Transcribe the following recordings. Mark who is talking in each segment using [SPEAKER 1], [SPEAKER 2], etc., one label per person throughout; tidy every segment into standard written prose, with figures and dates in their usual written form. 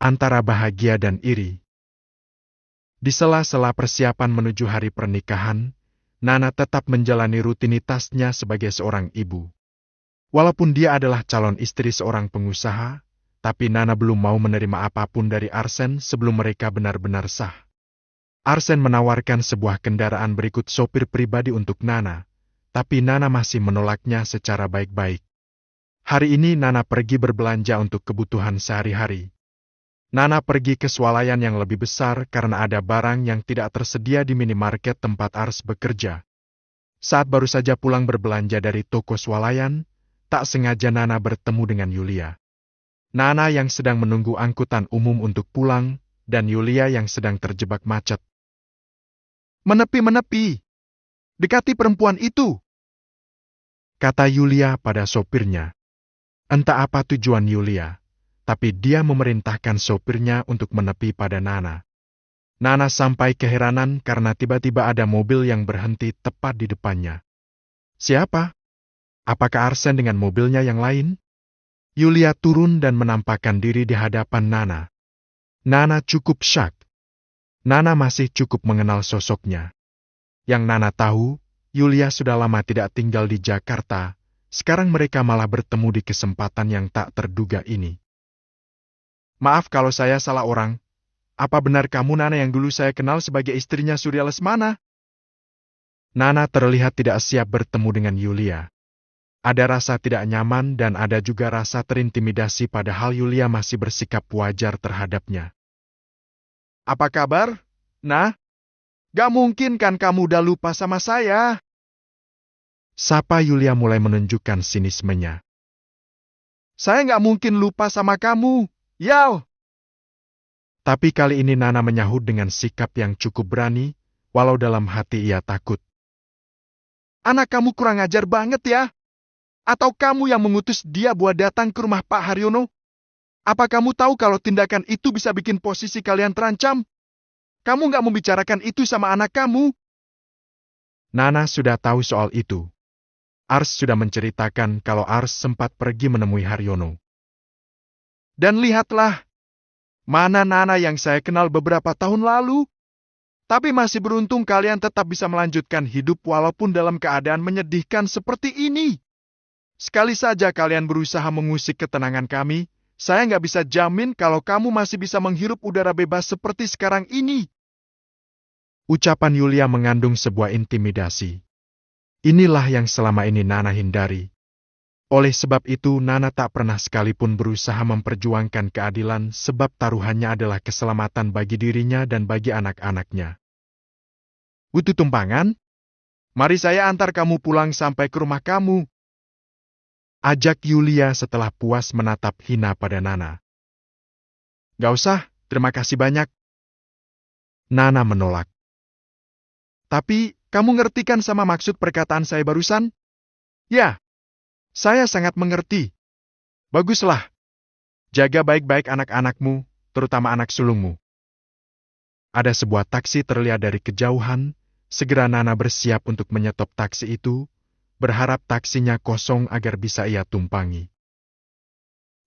[SPEAKER 1] antara bahagia dan iri. Di sela-sela persiapan menuju hari pernikahan, Nana tetap menjalani rutinitasnya sebagai seorang ibu. Walaupun dia adalah calon istri seorang pengusaha, tapi Nana belum mau menerima apapun dari Arsen sebelum mereka benar-benar sah. Arsen menawarkan sebuah kendaraan berikut sopir pribadi untuk Nana, tapi Nana masih menolaknya secara baik-baik. Hari ini Nana pergi berbelanja untuk kebutuhan sehari-hari. Nana pergi ke swalayan yang lebih besar karena ada barang yang tidak tersedia di minimarket tempat Ars bekerja. Saat baru saja pulang berbelanja dari toko swalayan, tak sengaja Nana bertemu dengan Yulia. Nana yang sedang menunggu angkutan umum untuk pulang, dan Yulia yang sedang terjebak macet. "Menepi. Dekati perempuan itu," kata Yulia pada sopirnya. Entah apa tujuan Yulia, tapi dia memerintahkan sopirnya untuk menepi pada Nana. Nana sampai keheranan karena tiba-tiba ada mobil yang berhenti tepat di depannya. Siapa? Apakah Arsen dengan mobilnya yang lain? Yulia turun dan menampakkan diri di hadapan Nana. Nana cukup syok. Nana masih cukup mengenal sosoknya. Yang Nana tahu, Yulia sudah lama tidak tinggal di Jakarta. Sekarang mereka malah bertemu di kesempatan yang tak terduga ini. "Maaf kalau saya salah orang. Apa benar kamu Nana yang dulu saya kenal sebagai istrinya Surya Lesmana?" Nana terlihat tidak siap bertemu dengan Yulia. Ada rasa tidak nyaman dan ada juga rasa terintimidasi padahal Yulia masih bersikap wajar terhadapnya. "Apa kabar, Nah? Gak mungkin kan kamu udah lupa sama saya?" Sapa Yulia mulai menunjukkan sinismenya. "Saya gak mungkin lupa sama kamu. Yao!" Tapi kali ini Nana menyahut dengan sikap yang cukup berani, walau dalam hati ia takut. "Anak kamu kurang ajar banget ya? Atau kamu yang mengutus dia buat datang ke rumah Pak Haryono? Apa kamu tahu kalau tindakan itu bisa bikin posisi kalian terancam? Kamu gak membicarakan itu sama anak kamu?" Nana sudah tahu soal itu. Ars sudah menceritakan kalau Ars sempat pergi menemui Haryono. "Dan lihatlah, mana Nana yang saya kenal beberapa tahun lalu? Tapi masih beruntung kalian tetap bisa melanjutkan hidup walaupun dalam keadaan menyedihkan seperti ini. Sekali saja kalian berusaha mengusik ketenangan kami, saya nggak bisa jamin kalau kamu masih bisa menghirup udara bebas seperti sekarang ini." Ucapan Yulia mengandung sebuah intimidasi. Inilah yang selama ini Nana hindari. Oleh sebab itu, Nana tak pernah sekalipun berusaha memperjuangkan keadilan sebab taruhannya adalah keselamatan bagi dirinya dan bagi anak-anaknya. "Butuh tumpangan? Mari saya antar kamu pulang sampai ke rumah kamu," ajak Yulia setelah puas menatap hina pada Nana. "Gak usah, terima kasih banyak." Nana menolak. "Tapi, kamu ngerti kan sama maksud perkataan saya barusan?" "Ya, saya sangat mengerti." "Baguslah. Jaga baik-baik anak-anakmu, terutama anak sulungmu." Ada sebuah taksi terlihat dari kejauhan, segera Nana bersiap untuk menyetop taksi itu, berharap taksinya kosong agar bisa ia tumpangi.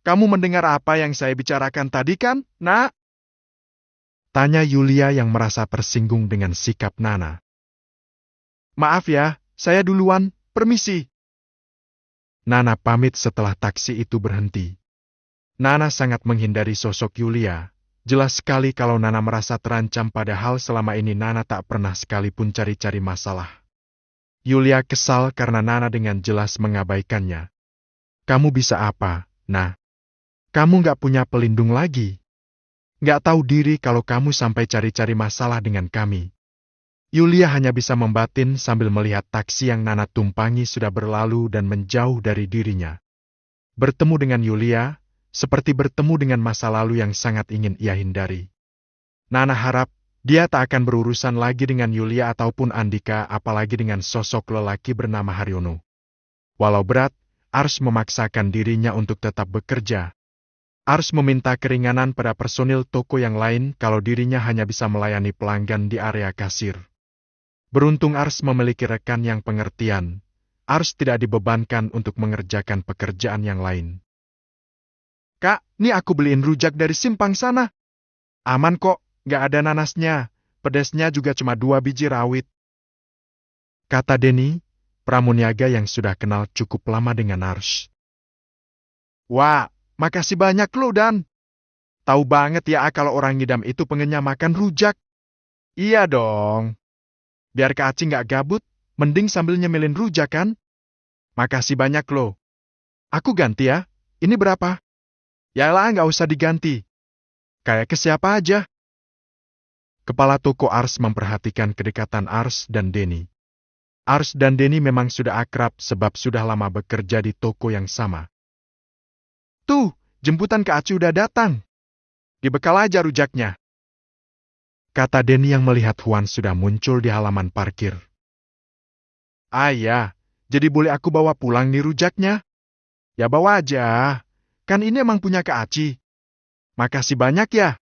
[SPEAKER 1] "Kamu mendengar apa yang saya bicarakan tadi kan, Nak?" tanya Yulia yang merasa tersinggung dengan sikap Nana. "Maaf ya, saya duluan, permisi." Nana pamit setelah taksi itu berhenti. Nana sangat menghindari sosok Yulia. Jelas sekali kalau Nana merasa terancam padahal selama ini Nana tak pernah sekalipun cari-cari masalah. Yulia kesal karena Nana dengan jelas mengabaikannya. "Kamu bisa apa, Nah? Kamu gak punya pelindung lagi. Gak tahu diri kalau kamu sampai cari-cari masalah dengan kami." Yulia hanya bisa membatin sambil melihat taksi yang Nana tumpangi sudah berlalu dan menjauh dari dirinya. Bertemu dengan Yulia, seperti bertemu dengan masa lalu yang sangat ingin ia hindari. Nana harap dia tak akan berurusan lagi dengan Yulia ataupun Andika, apalagi dengan sosok lelaki bernama Haryono. Walau berat, Ars memaksakan dirinya untuk tetap bekerja. Ars meminta keringanan pada personil toko yang lain kalau dirinya hanya bisa melayani pelanggan di area kasir. Beruntung Ars memiliki rekan yang pengertian. Ars tidak dibebankan untuk mengerjakan pekerjaan yang lain. Kak, nih aku beliin rujak dari simpang sana. Aman kok, nggak ada nanasnya. Pedesnya juga cuma 2 biji rawit. Kata Denny, pramuniaga yang sudah kenal cukup lama dengan Ars. Wah, makasih banyak lo, Dan. Tahu banget ya kalau orang ngidam itu pengennya makan rujak. Iya dong. Biar Kak Aci nggak gabut, mending sambil nyemilin rujak kan? Makasih banyak lo. Aku ganti ya. Ini berapa? Yalah, nggak usah diganti. Kayak ke siapa aja. Kepala toko Ars memperhatikan kedekatan Ars dan Denny. Ars dan Denny memang sudah akrab sebab sudah lama bekerja di toko yang sama. Tuh, jemputan Kak Aci udah datang. Dibekal aja rujaknya. Kata Denny yang melihat Huan sudah muncul di halaman parkir. Ah ya, jadi boleh aku bawa pulang nih rujaknya? Ya bawa aja, kan ini emang punya Kak Aci. Makasih banyak ya.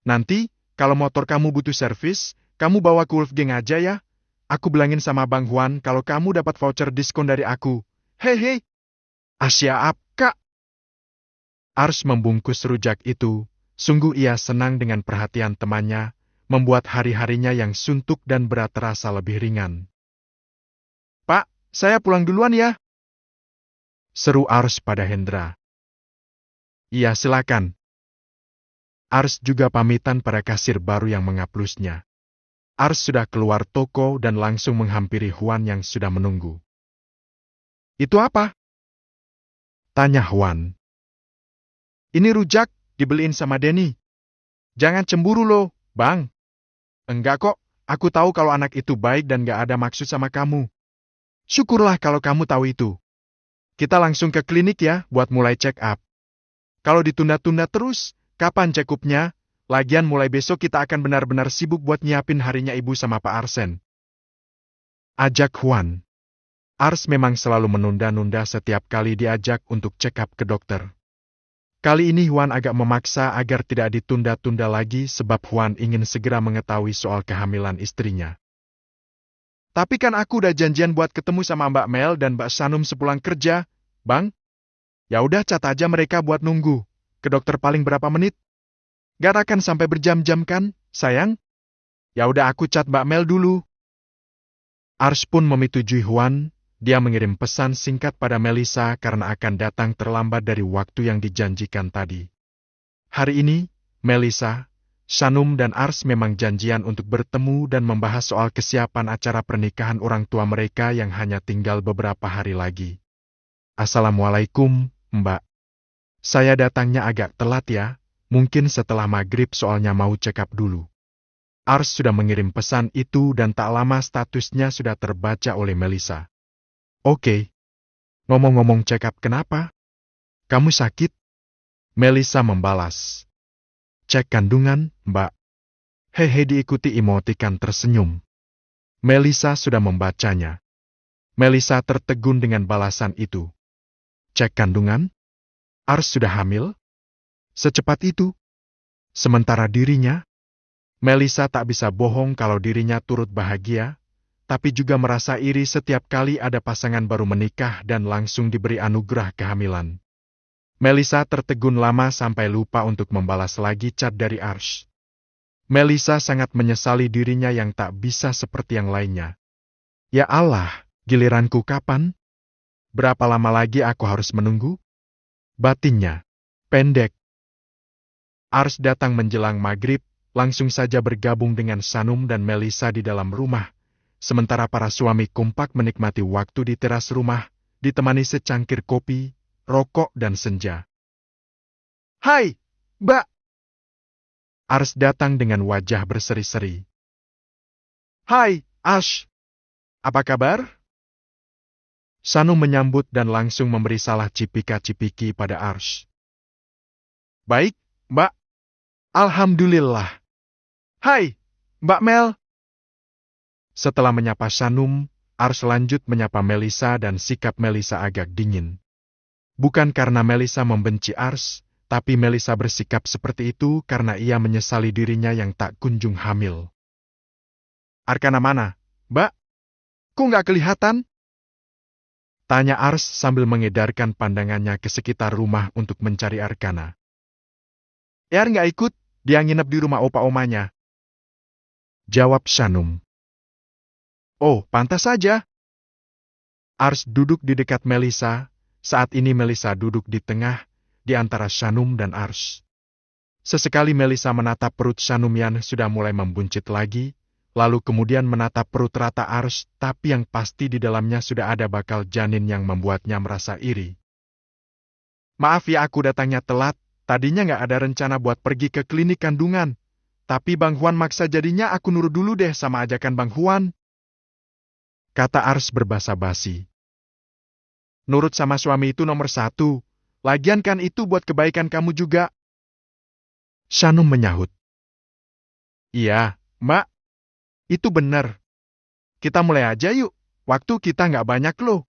[SPEAKER 1] Nanti, kalau motor kamu butuh servis, kamu bawa ke Wolfgang aja ya. Aku bilangin sama Bang Huan kalau kamu dapat voucher diskon dari aku. Hehe. Siap, Kak. Ars membungkus rujak itu. Sungguh ia senang dengan perhatian temannya, membuat hari-harinya yang suntuk dan berat terasa lebih ringan. Pak, saya pulang duluan ya. Seru Ars pada Hendra. Iya, silakan. Ars juga pamitan pada kasir baru yang mengaplusnya. Ars sudah keluar toko dan langsung menghampiri Huan yang sudah menunggu. Itu apa? Tanya Huan. Ini rujak, dibeliin sama Denny. Jangan cemburu loh, Bang. Enggak kok, aku tahu kalau anak itu baik dan gak ada maksud sama kamu. Syukurlah kalau kamu tahu itu. Kita langsung ke klinik ya buat mulai check up. Kalau ditunda-tunda terus, kapan check up-nya? Lagian mulai besok kita akan benar-benar sibuk buat nyiapin harinya Ibu sama Pak Arsen. Ajak Huan. Ars memang selalu menunda-nunda setiap kali diajak untuk check up ke dokter. Kali ini Huan agak memaksa agar tidak ditunda-tunda lagi sebab Huan ingin segera mengetahui soal kehamilan istrinya. Tapi kan aku udah janjian buat ketemu sama Mbak Mel dan Mbak Sanum sepulang kerja, Bang. Ya udah cat aja mereka buat nunggu. Ke dokter paling berapa menit? Gak akan sampai berjam-jam kan, sayang? Ya udah aku cat Mbak Mel dulu. Ars pun menyetujui Huan. Dia mengirim pesan singkat pada Melissa karena akan datang terlambat dari waktu yang dijanjikan tadi. Hari ini, Melissa, Sanum dan Ars memang janjian untuk bertemu dan membahas soal kesiapan acara pernikahan orang tua mereka yang hanya tinggal beberapa hari lagi. Assalamualaikum, Mbak. Saya datangnya agak telat ya, mungkin setelah maghrib soalnya mau check up dulu. Ars sudah mengirim pesan itu dan tak lama statusnya sudah terbaca oleh Melissa. Oke. Ngomong-ngomong check up kenapa? Kamu sakit? Melissa membalas. Cek kandungan, Mbak. Hehe diikuti emotikan tersenyum. Melissa sudah membacanya. Melissa tertegun dengan balasan itu. Cek kandungan? Ars sudah hamil? Secepat itu? Sementara dirinya? Melissa tak bisa bohong kalau dirinya turut bahagia, tapi juga merasa iri setiap kali ada pasangan baru menikah dan langsung diberi anugerah kehamilan. Melissa tertegun lama sampai lupa untuk membalas lagi chat dari Ars. Melissa sangat menyesali dirinya yang tak bisa seperti yang lainnya. Ya Allah, giliranku kapan? Berapa lama lagi aku harus menunggu? Batinnya pendek. Ars datang menjelang maghrib, langsung saja bergabung dengan Sanum dan Melissa di dalam rumah. Sementara para suami kompak menikmati waktu di teras rumah, ditemani secangkir kopi, rokok dan senja. Hai, Mbak! Ars datang dengan wajah berseri-seri. Hai, Ash! Apa kabar? Sanum menyambut dan langsung memberi salah cipika-cipiki pada Ars. Baik, Mbak. Alhamdulillah. Hai, Mbak Mel! Setelah menyapa Sanum, Ars lanjut menyapa Melissa dan sikap Melissa agak dingin. Bukan karena Melissa membenci Ars, tapi Melissa bersikap seperti itu karena ia menyesali dirinya yang tak kunjung hamil. Arkana mana, Mbak? Kok nggak kelihatan? Tanya Ars sambil mengedarkan pandangannya ke sekitar rumah untuk mencari Arkana. Er nggak ikut, dia nginep di rumah opa-omanya. Jawab Shanum. Oh, pantas saja. Ars duduk di dekat Melissa. Saat ini Melissa duduk di tengah, di antara Shanum dan Ars. Sesekali Melissa menatap perut Shanum yang sudah mulai membuncit lagi, lalu kemudian menatap perut rata Ars, tapi yang pasti di dalamnya sudah ada bakal janin yang membuatnya merasa iri. Maaf ya aku datangnya telat, tadinya nggak ada rencana buat pergi ke klinik kandungan. Tapi Bang Huan maksa jadinya aku nurut dulu deh sama ajakan Bang Huan. Kata Ars berbasa basi. Nurut sama suami itu nomor 1. Lagian kan itu buat kebaikan kamu juga. Shanum menyahut. Iya, Mbak. Itu benar. Kita mulai aja yuk. Waktu kita nggak banyak loh.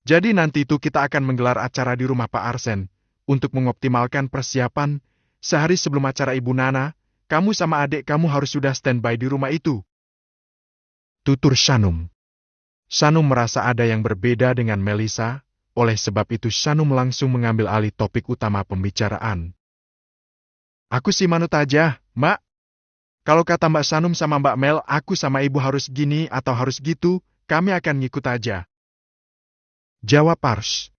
[SPEAKER 1] Jadi nanti itu kita akan menggelar acara di rumah Pak Arsen. Untuk mengoptimalkan persiapan, sehari sebelum acara Ibu Nana, kamu sama adik kamu harus sudah standby di rumah itu. Tutur Shanum. Shanum merasa ada yang berbeda dengan Melissa, oleh sebab itu Shanum langsung mengambil alih topik utama pembicaraan. Aku sih manut aja, Mbak. Kalau kata Mbak Shanum sama Mbak Mel, aku sama Ibu harus gini atau harus gitu, kami akan ngikut aja. Jawab Ars.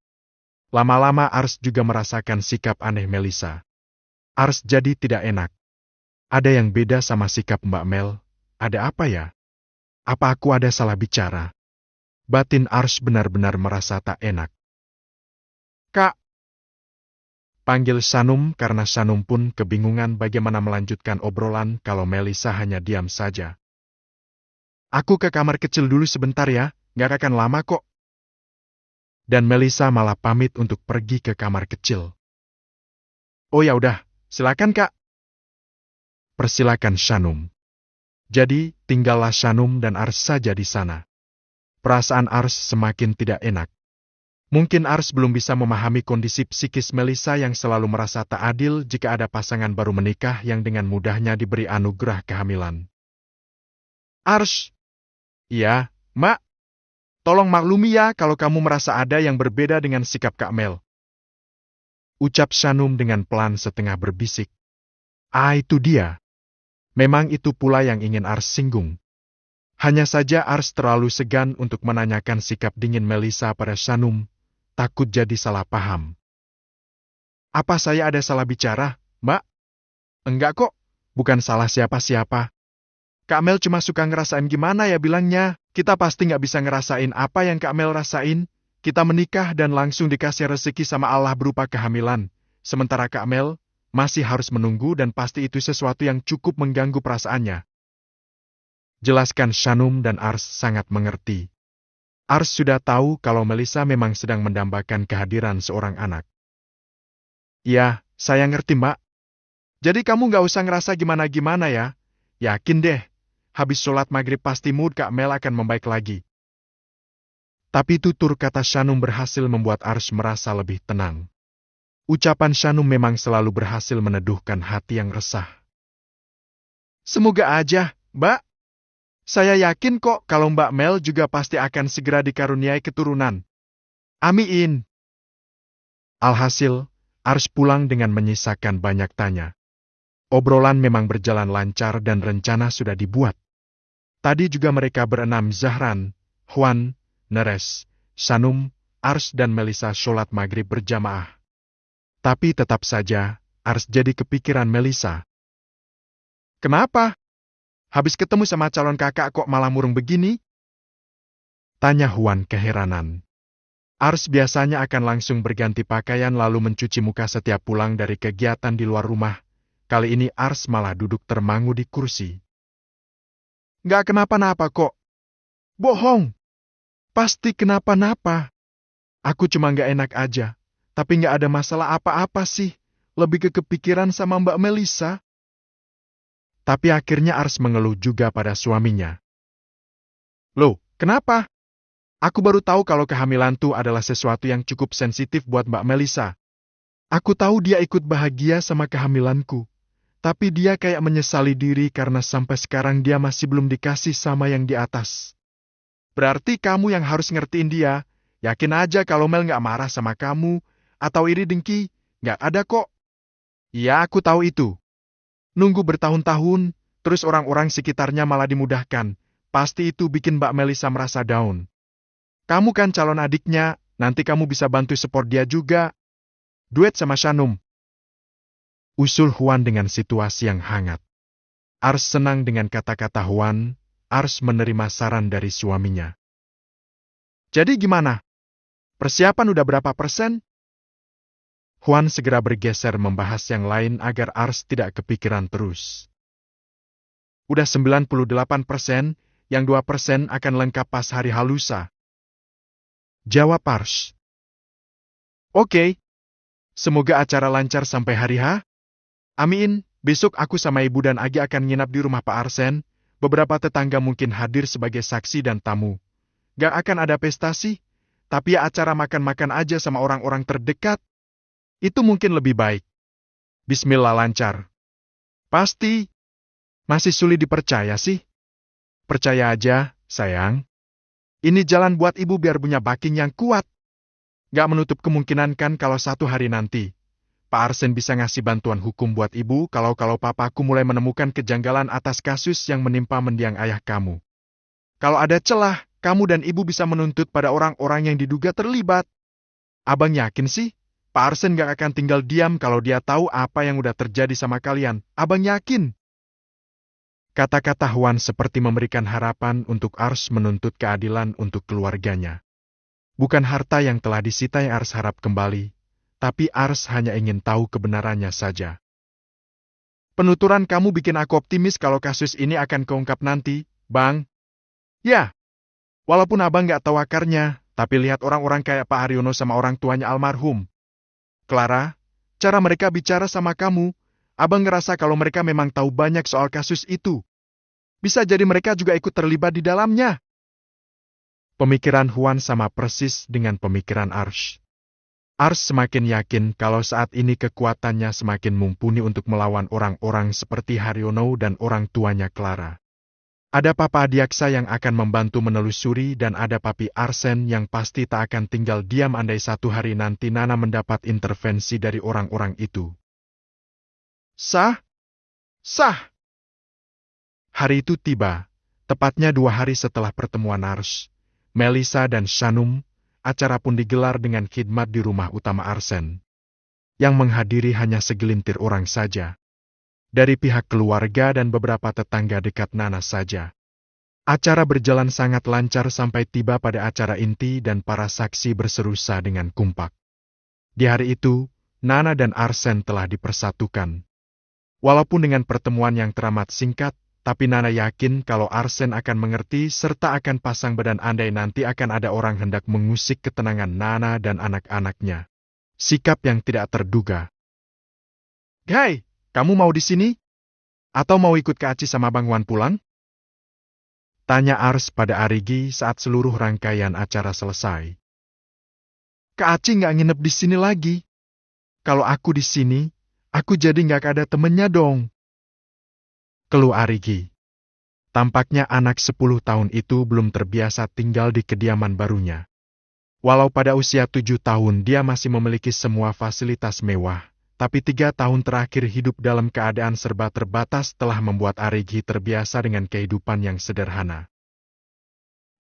[SPEAKER 1] Lama-lama Ars juga merasakan sikap aneh Melissa. Ars jadi tidak enak. Ada yang beda sama sikap Mbak Mel. Ada apa ya? Apa aku ada salah bicara? Batin Ars benar-benar merasa tak enak. Kak! Panggil Shanum karena Shanum pun kebingungan bagaimana melanjutkan obrolan kalau Melissa hanya diam saja. Aku ke kamar kecil dulu sebentar ya, nggak akan lama kok. Dan Melissa malah pamit untuk pergi ke kamar kecil. Oh ya udah, silakan Kak. Persilakan Shanum. Jadi, tinggallah Shanum dan Ars saja di sana. Perasaan Ars semakin tidak enak. Mungkin Ars belum bisa memahami kondisi psikis Melissa yang selalu merasa tak adil jika ada pasangan baru menikah yang dengan mudahnya diberi anugerah kehamilan. Ars. Iya, Mak. Tolong maklumi ya kalau kamu merasa ada yang berbeda dengan sikap Kak Mel. Ucap Shanum dengan pelan setengah berbisik. Ah itu dia. Memang itu pula yang ingin Ars singgung. Hanya saja Ars terlalu segan untuk menanyakan sikap dingin Melissa pada Shanum, takut jadi salah paham. Apa saya ada salah bicara, Mbak? Enggak kok, bukan salah siapa-siapa. Kak Mel cuma suka ngerasain gimana ya bilangnya, kita pasti nggak bisa ngerasain apa yang Kak Mel rasain, kita menikah dan langsung dikasih rezeki sama Allah berupa kehamilan, sementara Kak Mel masih harus menunggu dan pasti itu sesuatu yang cukup mengganggu perasaannya. Jelaskan Shanum dan Ars sangat mengerti. Ars sudah tahu kalau Melissa memang sedang mendambakan kehadiran seorang anak. Ya, saya ngerti Mbak. Jadi kamu nggak usah ngerasa gimana-gimana ya, yakin deh. Habis sholat maghrib pasti mood Kak Mel akan membaik lagi. Tapi tutur kata Shanum berhasil membuat Ars merasa lebih tenang. Ucapan Shanum memang selalu berhasil meneduhkan hati yang resah. Semoga aja, Mbak. Saya yakin kok kalau Mbak Mel juga pasti akan segera dikaruniai keturunan. Amin. Alhasil, Ars pulang dengan menyisakan banyak tanya. Obrolan memang berjalan lancar dan rencana sudah dibuat. Tadi juga mereka berenam Zahran, Huan, Neres, Shanum, Ars dan Melissa sholat maghrib berjamaah. Tapi tetap saja, Ars jadi kepikiran Melissa. Kenapa? Habis ketemu sama calon kakak kok malah murung begini? Tanya Huan keheranan. Ars biasanya akan langsung berganti pakaian lalu mencuci muka setiap pulang dari kegiatan di luar rumah. Kali ini Ars malah duduk termangu di kursi. Nggak kenapa-napa kok. Bohong. Pasti kenapa-napa. Aku cuma nggak enak aja. Tapi nggak ada masalah apa-apa sih. Lebih ke kepikiran sama Mbak Melissa. Tapi akhirnya Ars mengeluh juga pada suaminya. Loh, kenapa? Aku baru tahu kalau kehamilan tuh adalah sesuatu yang cukup sensitif buat Mbak Melissa. Aku tahu dia ikut bahagia sama kehamilanku. Tapi dia kayak menyesali diri karena sampai sekarang dia masih belum dikasih sama yang di atas. Berarti kamu yang harus ngertiin dia, Yakin aja kalau Mel nggak marah sama kamu, atau iri dengki, nggak ada kok. Iya, aku tahu itu. Nunggu bertahun-tahun, terus orang-orang sekitarnya malah dimudahkan. Pasti itu bikin Mbak Melisa merasa down. Kamu kan calon adiknya, nanti kamu bisa bantu support dia juga. Duet sama Shanum. Usul Huan dengan situasi yang hangat. Ars senang dengan kata-kata Huan. Ars menerima saran dari suaminya. Jadi gimana? Persiapan udah berapa persen? Huan segera bergeser membahas yang lain agar Ars tidak kepikiran terus. Udah 98%, yang 2% akan lengkap pas hari halusa. Jawab Ars. Oke. Semoga acara lancar sampai hari H. Amin, besok aku sama ibu dan Agi akan nginap di rumah Pak Arsen. Beberapa tetangga mungkin hadir sebagai saksi dan tamu. Gak akan ada pesta sih, tapi ya acara makan-makan aja sama orang-orang terdekat. Itu mungkin lebih baik. Bismillah lancar. Pasti. Masih sulit dipercaya sih. Percaya aja, sayang. Ini jalan buat ibu biar punya backing yang kuat. Gak menutup kemungkinan kan kalau satu hari nanti Pak Arsen bisa ngasih bantuan hukum buat ibu kalau papaku mulai menemukan kejanggalan atas kasus yang menimpa mendiang ayah kamu. Kalau ada celah, kamu dan ibu bisa menuntut pada orang-orang yang diduga terlibat. Abang yakin sih, Pak Arsen gak akan tinggal diam kalau dia tahu apa yang udah terjadi sama kalian. Abang yakin. Kata-kata Huan seperti memberikan harapan untuk Ars menuntut keadilan untuk keluarganya. Bukan harta yang telah disita yang Ars harap kembali, tapi Ars hanya ingin tahu kebenarannya saja. Penuturan kamu bikin aku optimis kalau kasus ini akan keungkap nanti, Bang. Ya, walaupun abang gak tahu akarnya, tapi lihat orang-orang kayak Pak Haryono sama orang tuanya almarhum. Clara, cara mereka bicara sama kamu, abang ngerasa kalau mereka memang tahu banyak soal kasus itu. Bisa jadi mereka juga ikut terlibat di dalamnya. Pemikiran Huan sama persis dengan pemikiran Ars. Ars semakin yakin kalau saat ini kekuatannya semakin mumpuni untuk melawan orang-orang seperti Haryono dan orang tuanya Clara. Ada Papa Adiaksa yang akan membantu menelusuri dan ada Papi Arsen yang pasti tak akan tinggal diam andai satu hari nanti Nana mendapat intervensi dari orang-orang itu. Sah? Sah! Hari itu tiba, tepatnya 2 hari setelah pertemuan Ars, Melisa dan Shanum. Acara pun digelar dengan khidmat di rumah utama Arsen. Yang menghadiri hanya segelintir orang saja. Dari pihak keluarga dan beberapa tetangga dekat Nana saja. Acara berjalan sangat lancar sampai tiba pada acara inti dan para saksi berserusa dengan kompak. Di hari itu, Nana dan Arsen telah dipersatukan. Walaupun dengan pertemuan yang teramat singkat, tapi Nana yakin kalau Arsen akan mengerti serta akan pasang badan andai nanti akan ada orang hendak mengusik ketenangan Nana dan anak-anaknya. Sikap yang tidak terduga. Hai, kamu mau di sini? Atau mau ikut ke Aci sama Bang Wan pulang? Tanya Ars pada Arigi saat seluruh rangkaian acara selesai. Kak Aci nggak nginep di sini lagi. Kalau aku di sini, aku jadi nggak ada temennya dong. Keluh Arigi. Tampaknya anak 10 tahun itu belum terbiasa tinggal di kediaman barunya. Walau pada usia 7 tahun dia masih memiliki semua fasilitas mewah, tapi 3 tahun terakhir hidup dalam keadaan serba terbatas telah membuat Arigi terbiasa dengan kehidupan yang sederhana.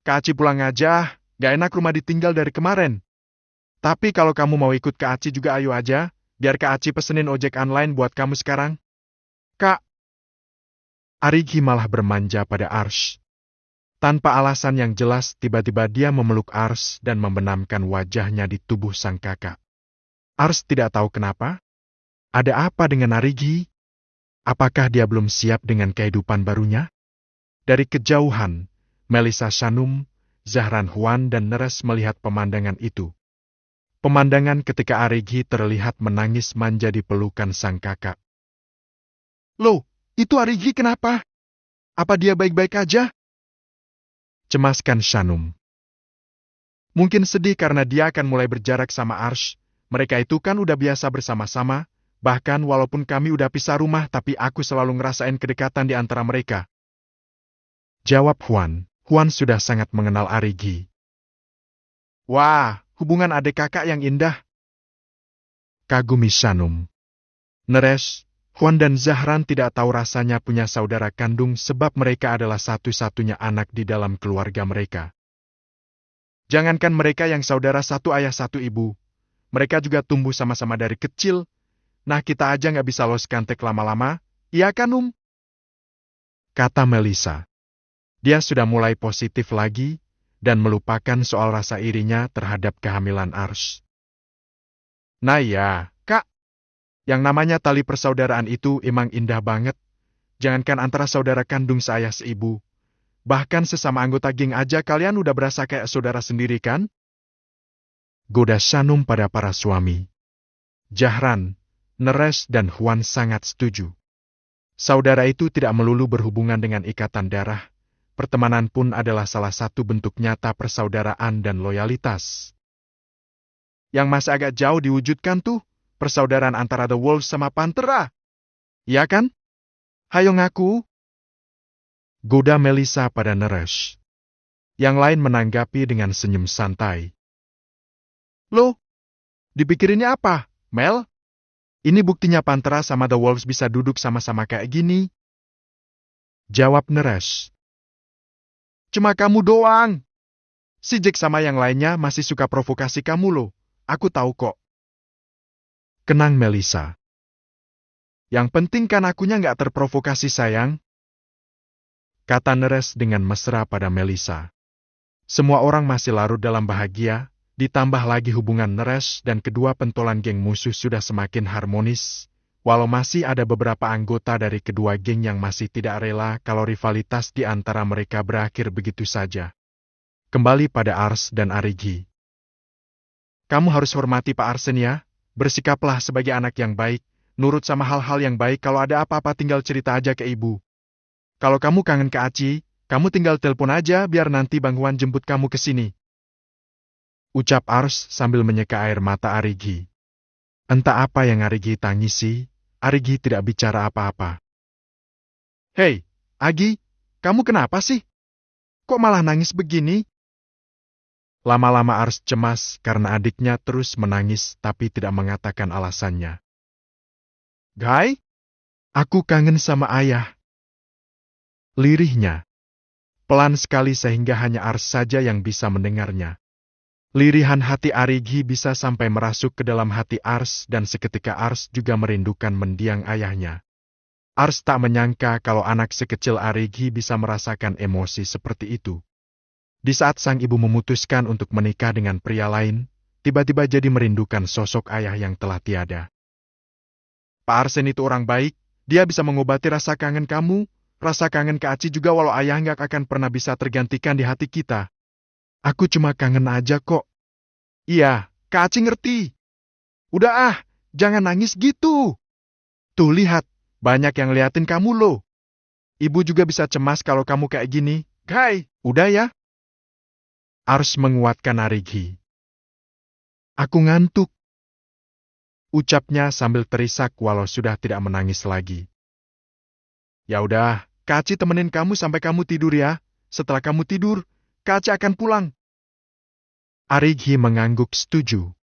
[SPEAKER 1] Kak Aci pulang aja, gak enak rumah ditinggal dari kemarin. Tapi kalau kamu mau ikut Kak Aci juga ayo aja, biar Kak Aci pesenin ojek online buat kamu sekarang. Kak. Arigi malah bermanja pada Ars. Tanpa alasan yang jelas, tiba-tiba dia memeluk Ars dan membenamkan wajahnya di tubuh sang kakak. Ars tidak tahu kenapa. Ada apa dengan Arigi? Apakah dia belum siap dengan kehidupan barunya? Dari kejauhan, Melisa Shanum, Zahran Huan dan Neres melihat pemandangan itu. Pemandangan ketika Arigi terlihat menangis manja di pelukan sang kakak. Loh, itu Arigi kenapa? Apa dia baik-baik aja? Cemaskan Shanum. Mungkin sedih karena dia akan mulai berjarak sama Ars. Mereka itu kan udah biasa bersama-sama, bahkan walaupun kami udah pisah rumah tapi aku selalu ngerasain kedekatan di antara mereka. Jawab Huan. Huan sudah sangat mengenal Arigi. Wah, hubungan adik kakak yang indah. Kagumi Shanum. Neres, Huan dan Zahran tidak tahu rasanya punya saudara kandung sebab mereka adalah satu-satunya anak di dalam keluarga mereka. Jangankan mereka yang saudara satu ayah satu ibu, mereka juga tumbuh sama-sama dari kecil. Nah kita aja nggak bisa los kantek lama-lama, iya kan Kata Melissa. Dia sudah mulai positif lagi dan melupakan soal rasa irinya terhadap kehamilan Ars. Nah ya, Kak. Yang namanya tali persaudaraan itu emang indah banget. Jangankan antara saudara kandung seayah seibu. Bahkan sesama anggota geng aja kalian udah berasa kayak saudara sendiri kan? Goda Shanum pada para suami. Zahran, Neres dan Huan sangat setuju. Saudara itu tidak melulu berhubungan dengan ikatan darah. Pertemanan pun adalah salah satu bentuk nyata persaudaraan dan loyalitas. Yang masih agak jauh diwujudkan tuh, persaudaraan antara The Wolves sama Panthera. Iya kan? Hayo ngaku. Goda Melissa pada Neres. Yang lain menanggapi dengan senyum santai. Loh, dipikirinnya apa, Mel? Ini buktinya Panthera sama The Wolves bisa duduk sama-sama kayak gini. Jawab Neres. Cuma kamu doang. Si Jack sama yang lainnya masih suka provokasi kamu loh. Aku tahu kok. Kenang Melissa. Yang penting kan akunya nggak terprovokasi sayang. Kata Neres dengan mesra pada Melissa. Semua orang masih larut dalam bahagia, ditambah lagi hubungan Neres dan kedua pentolan geng musuh sudah semakin harmonis, walau masih ada beberapa anggota dari kedua geng yang masih tidak rela kalau rivalitas di antara mereka berakhir begitu saja. Kembali pada Ars dan Arigi. Kamu harus hormati Pak Arsen ya, bersikaplah sebagai anak yang baik, nurut sama hal-hal yang baik, kalau ada apa-apa tinggal cerita aja ke ibu. Kalau kamu kangen ke Aci, kamu tinggal telepon aja biar nanti Bang Huan jemput kamu ke sini. Ucap Ars sambil menyeka air mata Arigi. Entah apa yang Arigi tangisi, Arigi tidak bicara apa-apa. Hei, Agi, kamu kenapa sih? Kok malah nangis begini? Lama-lama Ars cemas karena adiknya terus menangis tapi tidak mengatakan alasannya. Gai, aku kangen sama ayah. Lirihnya. Pelan sekali sehingga hanya Ars saja yang bisa mendengarnya. Lirihan hati Arigi bisa sampai merasuk ke dalam hati Ars dan seketika Ars juga merindukan mendiang ayahnya. Ars tak menyangka kalau anak sekecil Arigi bisa merasakan emosi seperti itu. Di saat sang ibu memutuskan untuk menikah dengan pria lain, tiba-tiba jadi merindukan sosok ayah yang telah tiada. Pak Arsen itu orang baik, dia bisa mengobati rasa kangen kamu, rasa kangen ke Aci juga walau ayah nggak akan pernah bisa tergantikan di hati kita. Aku cuma kangen aja kok. Iya, Kak Aci ngerti. Udah jangan nangis gitu. Tuh lihat, banyak yang liatin kamu loh. Ibu juga bisa cemas kalau kamu kayak gini. Gai, udah ya. Ars menguatkan Arigi. Aku ngantuk. Ucapnya sambil terisak walau sudah tidak menangis lagi. Ya udah, Kak Aci temenin kamu sampai kamu tidur ya. Setelah kamu tidur, Kak Aci akan pulang. Arigi mengangguk setuju.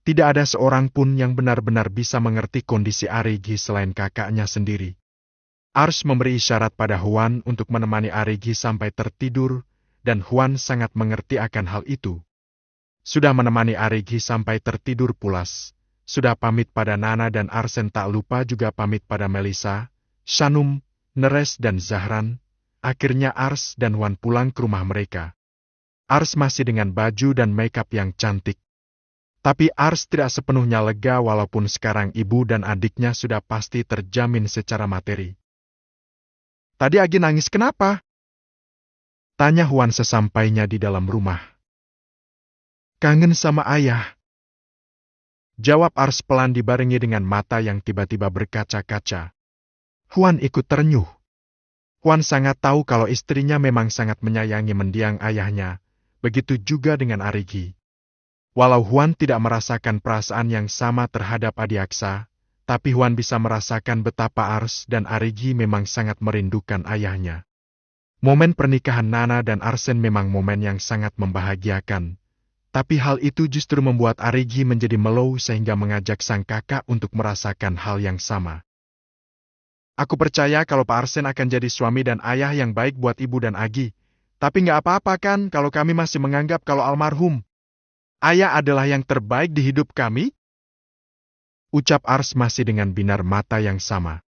[SPEAKER 1] Tidak ada seorang pun yang benar-benar bisa mengerti kondisi Arigi selain kakaknya sendiri. Ars memberi isyarat pada Huan untuk menemani Arigi sampai tertidur, dan Huan sangat mengerti akan hal itu. Sudah menemani Arigi sampai tertidur pulas, sudah pamit pada Nana dan Arsen tak lupa juga pamit pada Melissa, Shanum, Neres dan Zahran. Akhirnya Ars dan Huan pulang ke rumah mereka. Ars masih dengan baju dan makeup yang cantik. Tapi Ars tidak sepenuhnya lega walaupun sekarang ibu dan adiknya sudah pasti terjamin secara materi. Tadi Agi nangis kenapa? Tanya Huan sesampainya di dalam rumah. Kangen sama ayah. Jawab Ars pelan dibarengi dengan mata yang tiba-tiba berkaca-kaca. Huan ikut terenyuh. Huan sangat tahu kalau istrinya memang sangat menyayangi mendiang ayahnya, begitu juga dengan Arigi. Walau Huan tidak merasakan perasaan yang sama terhadap Adiaksa, tapi Huan bisa merasakan betapa Ars dan Arigi memang sangat merindukan ayahnya. Momen pernikahan Nana dan Arsen memang momen yang sangat membahagiakan, Tapi hal itu justru membuat Arigi menjadi melow sehingga mengajak sang kakak untuk merasakan hal yang sama. Aku percaya kalau Pak Arsen akan jadi suami dan ayah yang baik buat ibu dan Agi. Tapi nggak apa-apa kan kalau kami masih menganggap kalau almarhum ayah adalah yang terbaik di hidup kami? Ucap Ars masih dengan binar mata yang sama.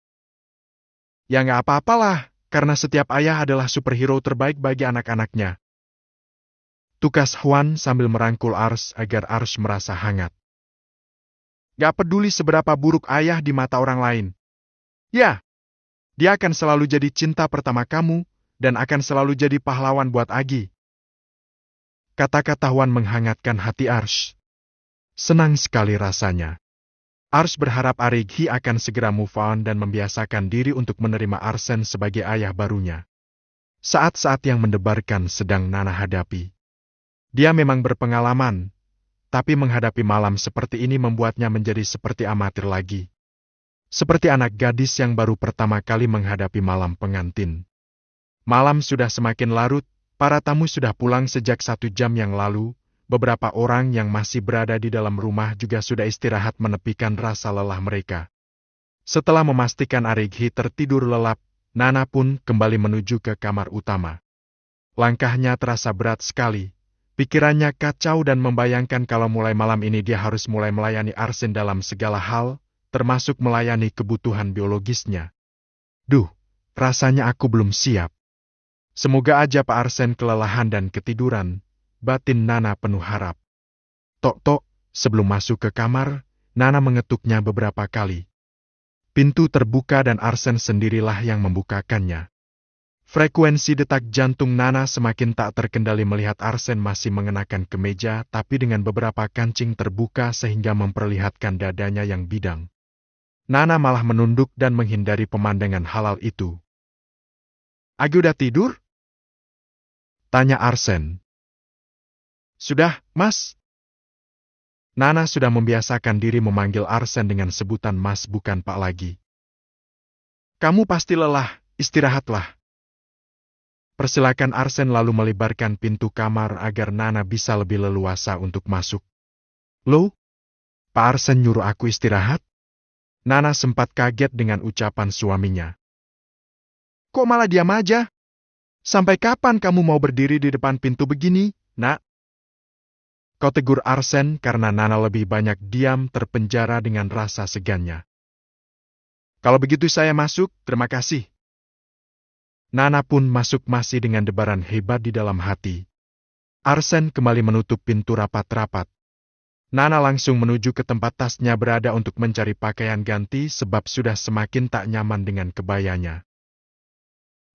[SPEAKER 1] Ya nggak apa-apalah, karena setiap ayah adalah superhero terbaik bagi anak-anaknya. Tukas Huan sambil merangkul Ars agar Ars merasa hangat. Gak peduli seberapa buruk ayah di mata orang lain. Ya, dia akan selalu jadi cinta pertama kamu, dan akan selalu jadi pahlawan buat Agi. Kata-kata Huan menghangatkan hati Ars. Senang sekali rasanya. Ars berharap Arigi akan segera move on dan membiasakan diri untuk menerima Arsen sebagai ayah barunya. Saat-saat yang mendebarkan sedang Nana hadapi. Dia memang berpengalaman, tapi menghadapi malam seperti ini membuatnya menjadi seperti amatir lagi. Seperti anak gadis yang baru pertama kali menghadapi malam pengantin. Malam sudah semakin larut, para tamu sudah pulang sejak 1 jam yang lalu, beberapa orang yang masih berada di dalam rumah juga sudah istirahat menepikan rasa lelah mereka. Setelah memastikan Arigi tertidur lelap, Nana pun kembali menuju ke kamar utama. Langkahnya terasa berat sekali. Pikirannya kacau dan membayangkan kalau mulai malam ini dia harus mulai melayani Arsen dalam segala hal, termasuk melayani kebutuhan biologisnya. Duh, rasanya aku belum siap. Semoga aja Pak Arsen kelelahan dan ketiduran, batin Nana penuh harap. Tok-tok, sebelum masuk ke kamar, Nana mengetuknya beberapa kali. Pintu terbuka dan Arsen sendirilah yang membukakannya. Frekuensi detak jantung Nana semakin tak terkendali melihat Arsen masih mengenakan kemeja tapi dengan beberapa kancing terbuka sehingga memperlihatkan dadanya yang bidang. Nana malah menunduk dan menghindari pemandangan halal itu. Agi udah tidur? Tanya Arsen. Sudah, Mas. Nana sudah membiasakan diri memanggil Arsen dengan sebutan Mas bukan Pak lagi. Kamu pasti lelah, istirahatlah. Persilakan Arsen lalu melebarkan pintu kamar agar Nana bisa lebih leluasa untuk masuk. Loh? Pak Arsen nyuruh aku istirahat? Nana sempat kaget dengan ucapan suaminya. Kok malah diam aja? Sampai kapan kamu mau berdiri di depan pintu begini, Nak? Kau tegur Arsen karena Nana lebih banyak diam terpenjara dengan rasa segannya. Kalau begitu saya masuk, terima kasih. Nana pun masuk masih dengan debaran hebat di dalam hati. Arsen kembali menutup pintu rapat-rapat. Nana langsung menuju ke tempat tasnya berada untuk mencari pakaian ganti sebab sudah semakin tak nyaman dengan kebayanya.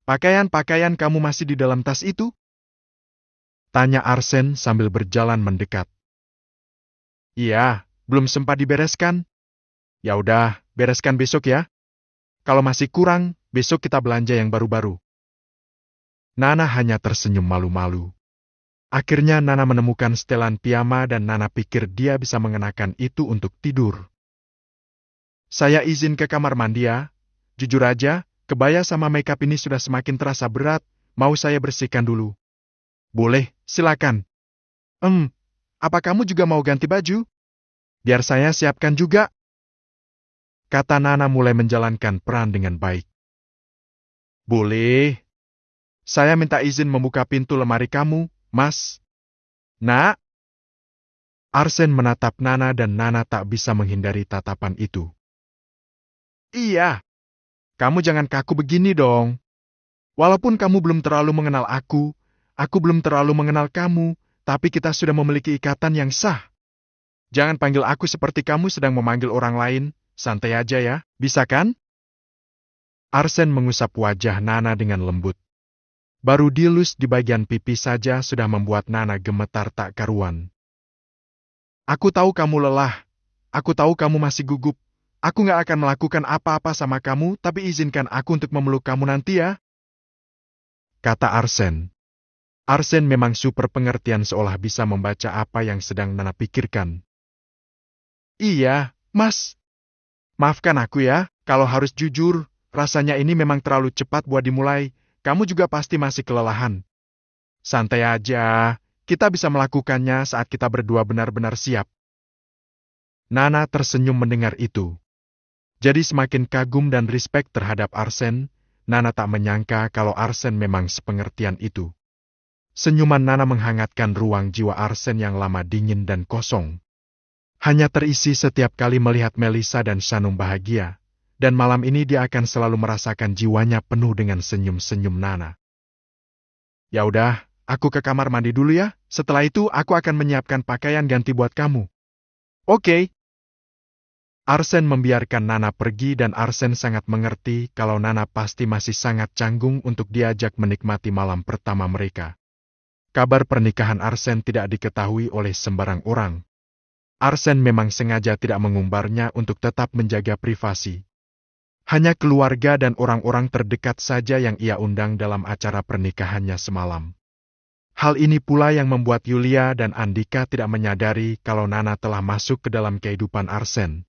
[SPEAKER 1] Pakaian-pakaian kamu masih di dalam tas itu? Tanya Arsen sambil berjalan mendekat. Iya, belum sempat dibereskan. Ya udah, bereskan besok ya. Kalau masih kurang, besok kita belanja yang baru-baru. Nana hanya tersenyum malu-malu. Akhirnya Nana menemukan setelan piyama dan Nana pikir dia bisa mengenakan itu untuk tidur. Saya izin ke kamar mandi ya. Jujur aja, kebaya sama makeup ini sudah semakin terasa berat, mau saya bersihkan dulu. Boleh, silakan. Apa kamu juga mau ganti baju? Biar saya siapkan juga. Kata Nana mulai menjalankan peran dengan baik. Boleh. Saya minta izin membuka pintu lemari kamu, Mas. Nak? Arsen menatap Nana dan Nana tak bisa menghindari tatapan itu. Iya. Kamu jangan kaku begini dong. Walaupun kamu belum terlalu mengenal aku belum terlalu mengenal kamu, tapi kita sudah memiliki ikatan yang sah. Jangan panggil aku seperti kamu sedang memanggil orang lain, santai aja ya, bisa kan? Arsen mengusap wajah Nana dengan lembut. Baru dilus di bagian pipi saja sudah membuat Nana gemetar tak karuan. Aku tahu kamu lelah. Aku tahu kamu masih gugup. Aku gak akan melakukan apa-apa sama kamu, tapi izinkan aku untuk memeluk kamu nanti ya. Kata Arsen. Arsen memang super pengertian seolah bisa membaca apa yang sedang Nana pikirkan. Iya, Mas. Maafkan aku ya, kalau harus jujur, rasanya ini memang terlalu cepat buat dimulai. Kamu juga pasti masih kelelahan. Santai aja, Kita bisa melakukannya saat kita berdua benar-benar siap. Nana tersenyum mendengar itu. Jadi semakin kagum dan respek terhadap Arsen, Nana tak menyangka kalau Arsen memang sepengertian itu. Senyuman Nana menghangatkan ruang jiwa Arsen yang lama dingin dan kosong. Hanya terisi setiap kali melihat Melissa dan Shanum bahagia, dan malam ini dia akan selalu merasakan jiwanya penuh dengan senyum-senyum Nana. Ya udah, aku ke kamar mandi dulu ya, setelah itu aku akan menyiapkan pakaian ganti buat kamu. Oke. Arsen membiarkan Nana pergi dan Arsen sangat mengerti kalau Nana pasti masih sangat canggung untuk diajak menikmati malam pertama mereka. Kabar pernikahan Arsen tidak diketahui oleh sembarang orang. Arsen memang sengaja tidak mengumbarnya untuk tetap menjaga privasi. Hanya keluarga dan orang-orang terdekat saja yang ia undang dalam acara pernikahannya semalam. Hal ini pula yang membuat Yulia dan Andika tidak menyadari kalau Nana telah masuk ke dalam kehidupan Arsen.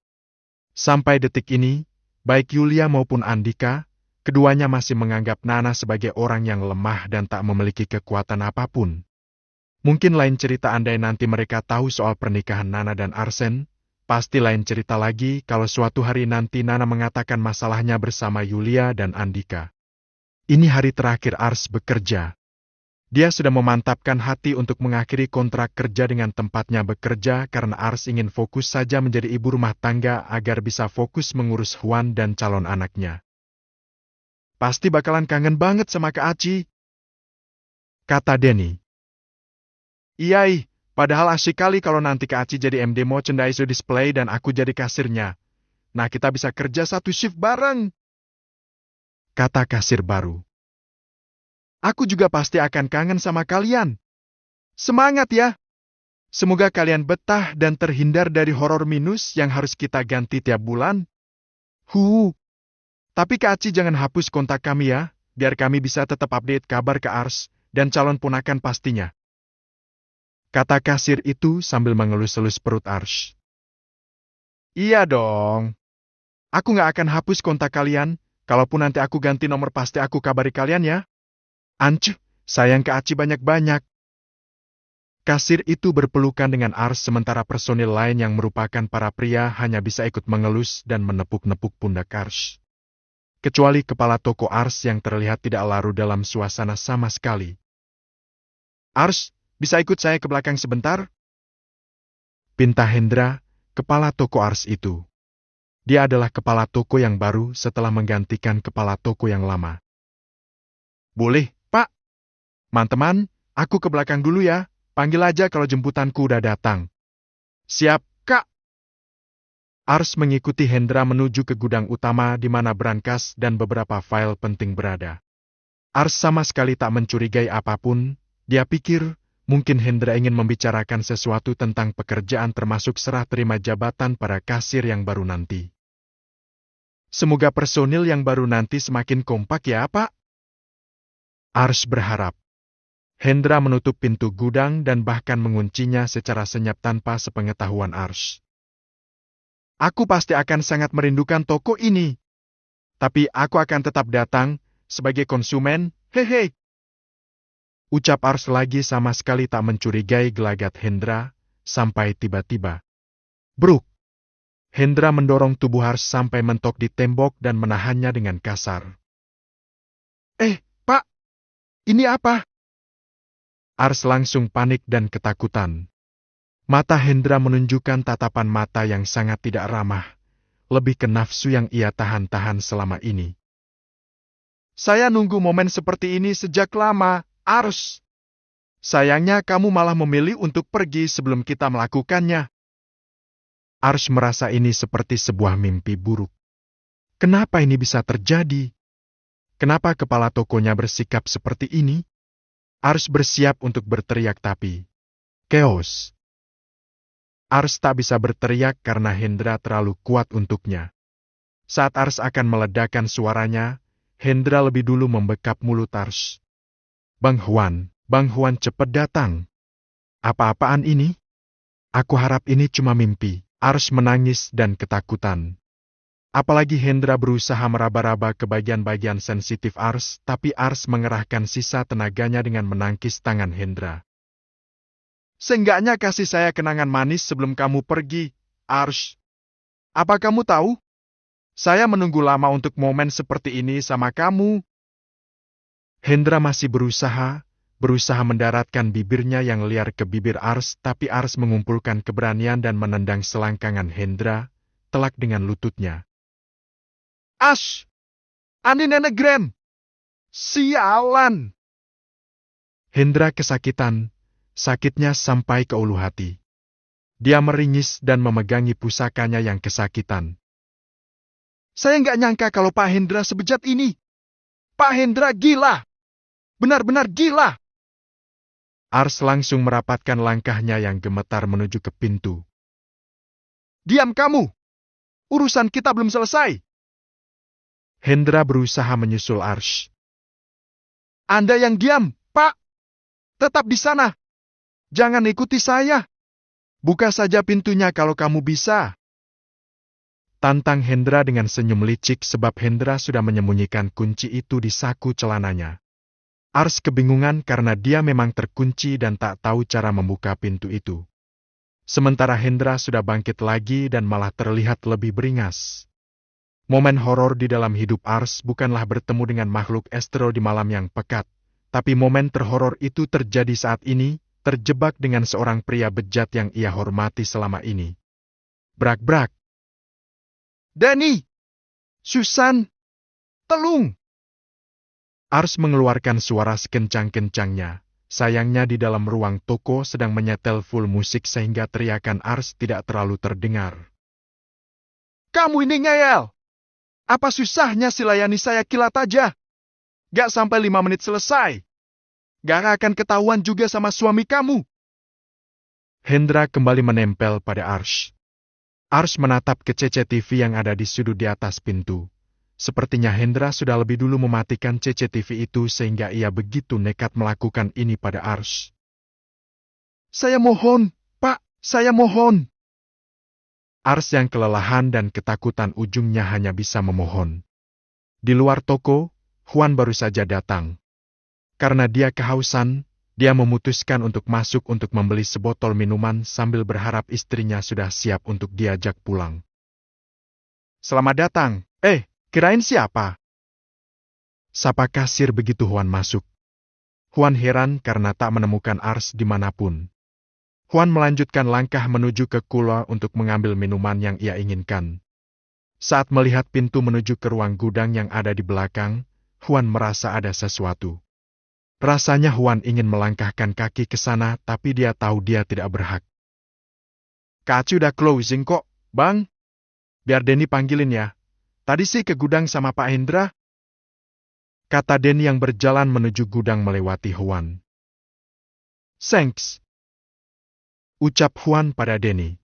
[SPEAKER 1] Sampai detik ini, baik Yulia maupun Andika, keduanya masih menganggap Nana sebagai orang yang lemah dan tak memiliki kekuatan apapun. Mungkin lain cerita andai nanti mereka tahu soal pernikahan Nana dan Arsen, pasti lain cerita lagi kalau suatu hari nanti Nana mengatakan masalahnya bersama Yulia dan Andika. Ini hari terakhir Ars bekerja. Dia sudah memantapkan hati untuk mengakhiri kontrak kerja dengan tempatnya bekerja karena Ars ingin fokus saja menjadi ibu rumah tangga agar bisa fokus mengurus Huan dan calon anaknya. Pasti bakalan kangen banget sama Kak Aci, kata Denny. Iya padahal asyik kali kalau nanti Kak Aci jadi MD merchandise display dan aku jadi kasirnya. Nah kita bisa kerja satu shift bareng, kata kasir baru. Aku juga pasti akan kangen sama kalian. Semangat ya! Semoga kalian betah dan terhindar dari horor minus yang harus kita ganti tiap bulan. Tapi Kak Aci jangan hapus kontak kami ya, biar kami bisa tetap update kabar ke Ars dan calon ponakan pastinya. Kata kasir itu sambil mengelus-elus perut Ars. Iya dong. Aku nggak akan hapus kontak kalian, kalaupun nanti aku ganti nomor pasti aku kabari kalian ya. Ancuh, sayang Kak Aci banyak-banyak. Kasir itu berpelukan dengan Ars sementara personil lain yang merupakan para pria hanya bisa ikut mengelus dan menepuk-nepuk pundak Ars. Kecuali kepala toko Ars yang terlihat tidak larut dalam suasana sama sekali. Ars, bisa ikut saya ke belakang sebentar? Pinta Hendra, kepala toko Ars itu. Dia adalah kepala toko yang baru setelah menggantikan kepala toko yang lama. Boleh, Pak. Teman-teman, aku ke belakang dulu ya. Panggil aja kalau jemputanku udah datang. Siap, Kak. Ars mengikuti Hendra menuju ke gudang utama di mana brankas dan beberapa file penting berada. Ars sama sekali tak mencurigai apapun. Dia pikir, mungkin Hendra ingin membicarakan sesuatu tentang pekerjaan termasuk serah terima jabatan pada kasir yang baru nanti. Semoga personil yang baru nanti semakin kompak ya, Pak. Ars berharap. Hendra menutup pintu gudang dan bahkan menguncinya secara senyap tanpa sepengetahuan Ars. Aku pasti akan sangat merindukan toko ini. Tapi aku akan tetap datang sebagai konsumen, hehe. Ucap Ars lagi sama sekali tak mencurigai gelagat Hendra, sampai tiba-tiba. Bruk! Hendra mendorong tubuh Ars sampai mentok di tembok dan menahannya dengan kasar. Pak! Ini apa? Ars langsung panik dan ketakutan. Mata Hendra menunjukkan tatapan mata yang sangat tidak ramah, lebih ke nafsu yang ia tahan-tahan selama ini. Saya nunggu momen seperti ini sejak lama, Ars. Sayangnya kamu malah memilih untuk pergi sebelum kita melakukannya. Ars merasa ini seperti sebuah mimpi buruk. Kenapa ini bisa terjadi? Kenapa kepala tokonya bersikap seperti ini? Ars bersiap untuk berteriak tapi chaos. Ars tak bisa berteriak karena Hendra terlalu kuat untuknya. Saat Ars akan meledakkan suaranya, Hendra lebih dulu membekap mulut Ars. Bang Huan cepat datang. Apa-apaan ini? Aku harap ini cuma mimpi. Ars menangis dan ketakutan. Apalagi Hendra berusaha meraba-raba ke bagian-bagian sensitif Ars, tapi Ars mengerahkan sisa tenaganya dengan menangkis tangan Hendra. Seenggaknya kasih saya kenangan manis sebelum kamu pergi, Arsh. Apa kamu tahu? Saya menunggu lama untuk momen seperti ini sama kamu. Hendra masih berusaha mendaratkan bibirnya yang liar ke bibir Ars, tapi Ars mengumpulkan keberanian dan menendang selangkangan Hendra, telak dengan lututnya. Ash! Ani nenek Graham! Sialan! Hendra kesakitan, sakitnya sampai ke ulu hati. Dia meringis dan memegangi pusakanya yang kesakitan. Saya nggak nyangka kalau Pak Hendra sebejat ini. Pak Hendra gila! Benar-benar gila! Ars langsung merapatkan langkahnya yang gemetar menuju ke pintu. Diam kamu! Urusan kita belum selesai! Hendra berusaha menyusul Ars. Anda yang diam, Pak! Tetap di sana! Jangan ikuti saya! Buka saja pintunya kalau kamu bisa! Tantang Hendra dengan senyum licik sebab Hendra sudah menyembunyikan kunci itu di saku celananya. Ars kebingungan karena dia memang terkunci dan tak tahu cara membuka pintu itu. Sementara Hendra sudah bangkit lagi dan malah terlihat lebih beringas. Momen horor di dalam hidup Ars bukanlah bertemu dengan makhluk astral di malam yang pekat, tapi momen terhoror itu terjadi saat ini, terjebak dengan seorang pria bejat yang ia hormati selama ini. Brak-brak. Danny! Susan! Telung! Ars mengeluarkan suara sekencang-kencangnya. Sayangnya di dalam ruang toko sedang menyetel full musik sehingga teriakan Ars tidak terlalu terdengar. Kamu ini ngeyel! Apa susahnya si layani saya kilat aja? Gak sampai 5 menit selesai. Gak akan ketahuan juga sama suami kamu. Hendra kembali menempel pada Ars. Ars menatap ke CCTV yang ada di sudut di atas pintu. Sepertinya Hendra sudah lebih dulu mematikan CCTV itu sehingga ia begitu nekat melakukan ini pada Ars. Saya mohon, Pak, saya mohon. Ars yang kelelahan dan ketakutan ujungnya hanya bisa memohon. Di luar toko, Juan baru saja datang. Karena dia kehausan, dia memutuskan untuk masuk untuk membeli sebotol minuman sambil berharap istrinya sudah siap untuk diajak pulang. Selamat datang, kirain siapa? Sapa kasir begitu Juan masuk. Juan heran karena tak menemukan Ars dimanapun. Juan melanjutkan langkah menuju ke kula untuk mengambil minuman yang ia inginkan. Saat melihat pintu menuju ke ruang gudang yang ada di belakang, Juan merasa ada sesuatu. Rasanya Juan ingin melangkahkan kaki ke sana, tapi dia tahu dia tidak berhak. Kaci udah closing kok, Bang. Biar Denny panggilin ya. Tadi sih ke gudang sama Pak Hendra. Kata Denny yang berjalan menuju gudang melewati Juan. Thanks. Ucap Juan pada Denny.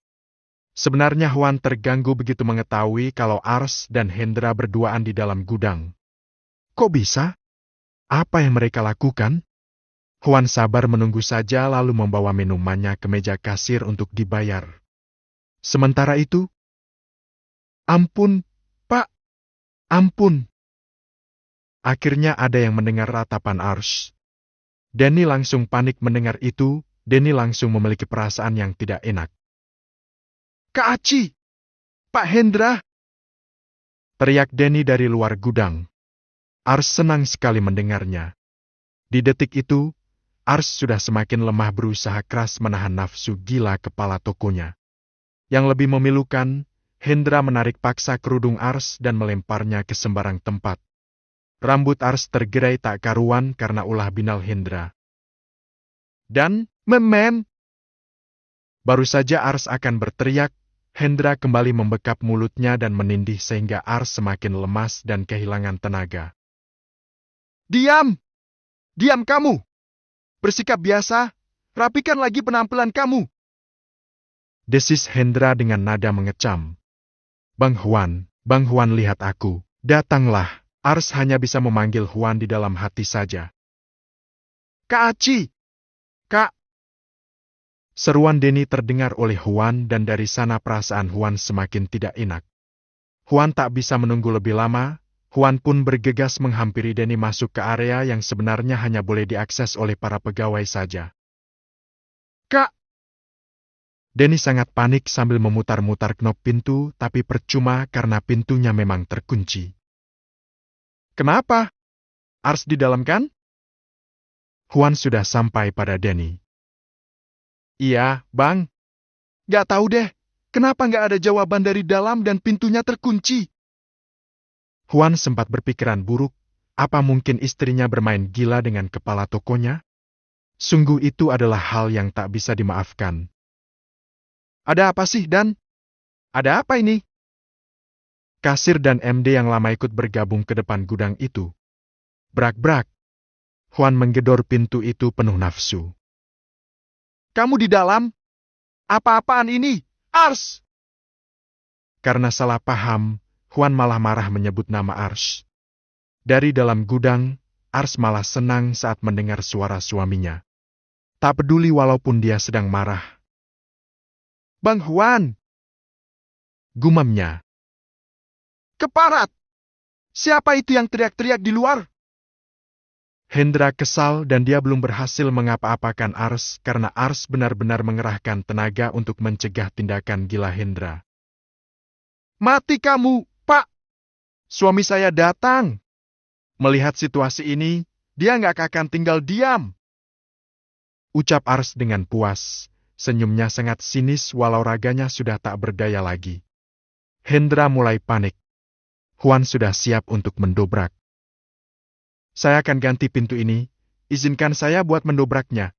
[SPEAKER 1] Sebenarnya Juan terganggu begitu mengetahui kalau Ars dan Hendra berduaan di dalam gudang. Kok bisa? Apa yang mereka lakukan? Juan sabar menunggu saja lalu membawa minumannya ke meja kasir untuk dibayar. Sementara itu, ampun, Pak, ampun. Akhirnya ada yang mendengar ratapan Ars. Denny langsung panik mendengar itu, Denny langsung memiliki perasaan yang tidak enak. Kak Aci! Pak Hendra! Teriak Denny dari luar gudang. Ars senang sekali mendengarnya. Di detik itu, Ars sudah semakin lemah berusaha keras menahan nafsu gila kepala tokonya. Yang lebih memilukan, Hendra menarik paksa kerudung Ars dan melemparnya ke sembarang tempat. Rambut Ars tergerai tak karuan karena ulah binal Hendra. Dan, memen! Baru saja Ars akan berteriak, Hendra kembali membekap mulutnya dan menindih sehingga Ars semakin lemas dan kehilangan tenaga. Diam! Diam kamu! Bersikap biasa, rapikan lagi penampilan kamu! Desis Hendra dengan nada mengecam. Bang Juan lihat aku, datanglah. Ars hanya bisa memanggil Juan di dalam hati saja. Kak Aci! Kak! Seruan Denny terdengar oleh Juan dan dari sana perasaan Juan semakin tidak enak. Juan tak bisa menunggu lebih lama, Juan pun bergegas menghampiri Denny masuk ke area yang sebenarnya hanya boleh diakses oleh para pegawai saja. Kak, Denny sangat panik sambil memutar-mutar knop pintu, tapi percuma karena pintunya memang terkunci. Kenapa? Ars di dalam kan? Juan sudah sampai pada Denny. Iya, Bang. Gak tahu deh, kenapa gak ada jawaban dari dalam dan pintunya terkunci? Juan sempat berpikiran buruk, apa mungkin istrinya bermain gila dengan kepala tokonya? Sungguh itu adalah hal yang tak bisa dimaafkan. Ada apa sih, Dan? Ada apa ini? Kasir dan MD yang lama ikut bergabung ke depan gudang itu. Brak-brak. Juan menggedor pintu itu penuh nafsu. Kamu di dalam? Apa-apaan ini? Ars! Karena salah paham, Juan malah marah menyebut nama Ars. Dari dalam gudang, Ars malah senang saat mendengar suara suaminya. Tak peduli walaupun dia sedang marah. Bang Juan! Gumamnya. Keparat! Siapa itu yang teriak-teriak di luar? Hendra kesal dan dia belum berhasil mengapa-apakan Ars karena Ars benar-benar mengerahkan tenaga untuk mencegah tindakan gila Hendra. Mati kamu, Pak! Suami saya datang! Melihat situasi ini, dia nggak akan tinggal diam. Ucap Ars dengan puas, senyumnya sangat sinis walau raganya sudah tak berdaya lagi. Hendra mulai panik. Juan sudah siap untuk mendobrak. Saya akan ganti pintu ini, izinkan saya buat mendobraknya.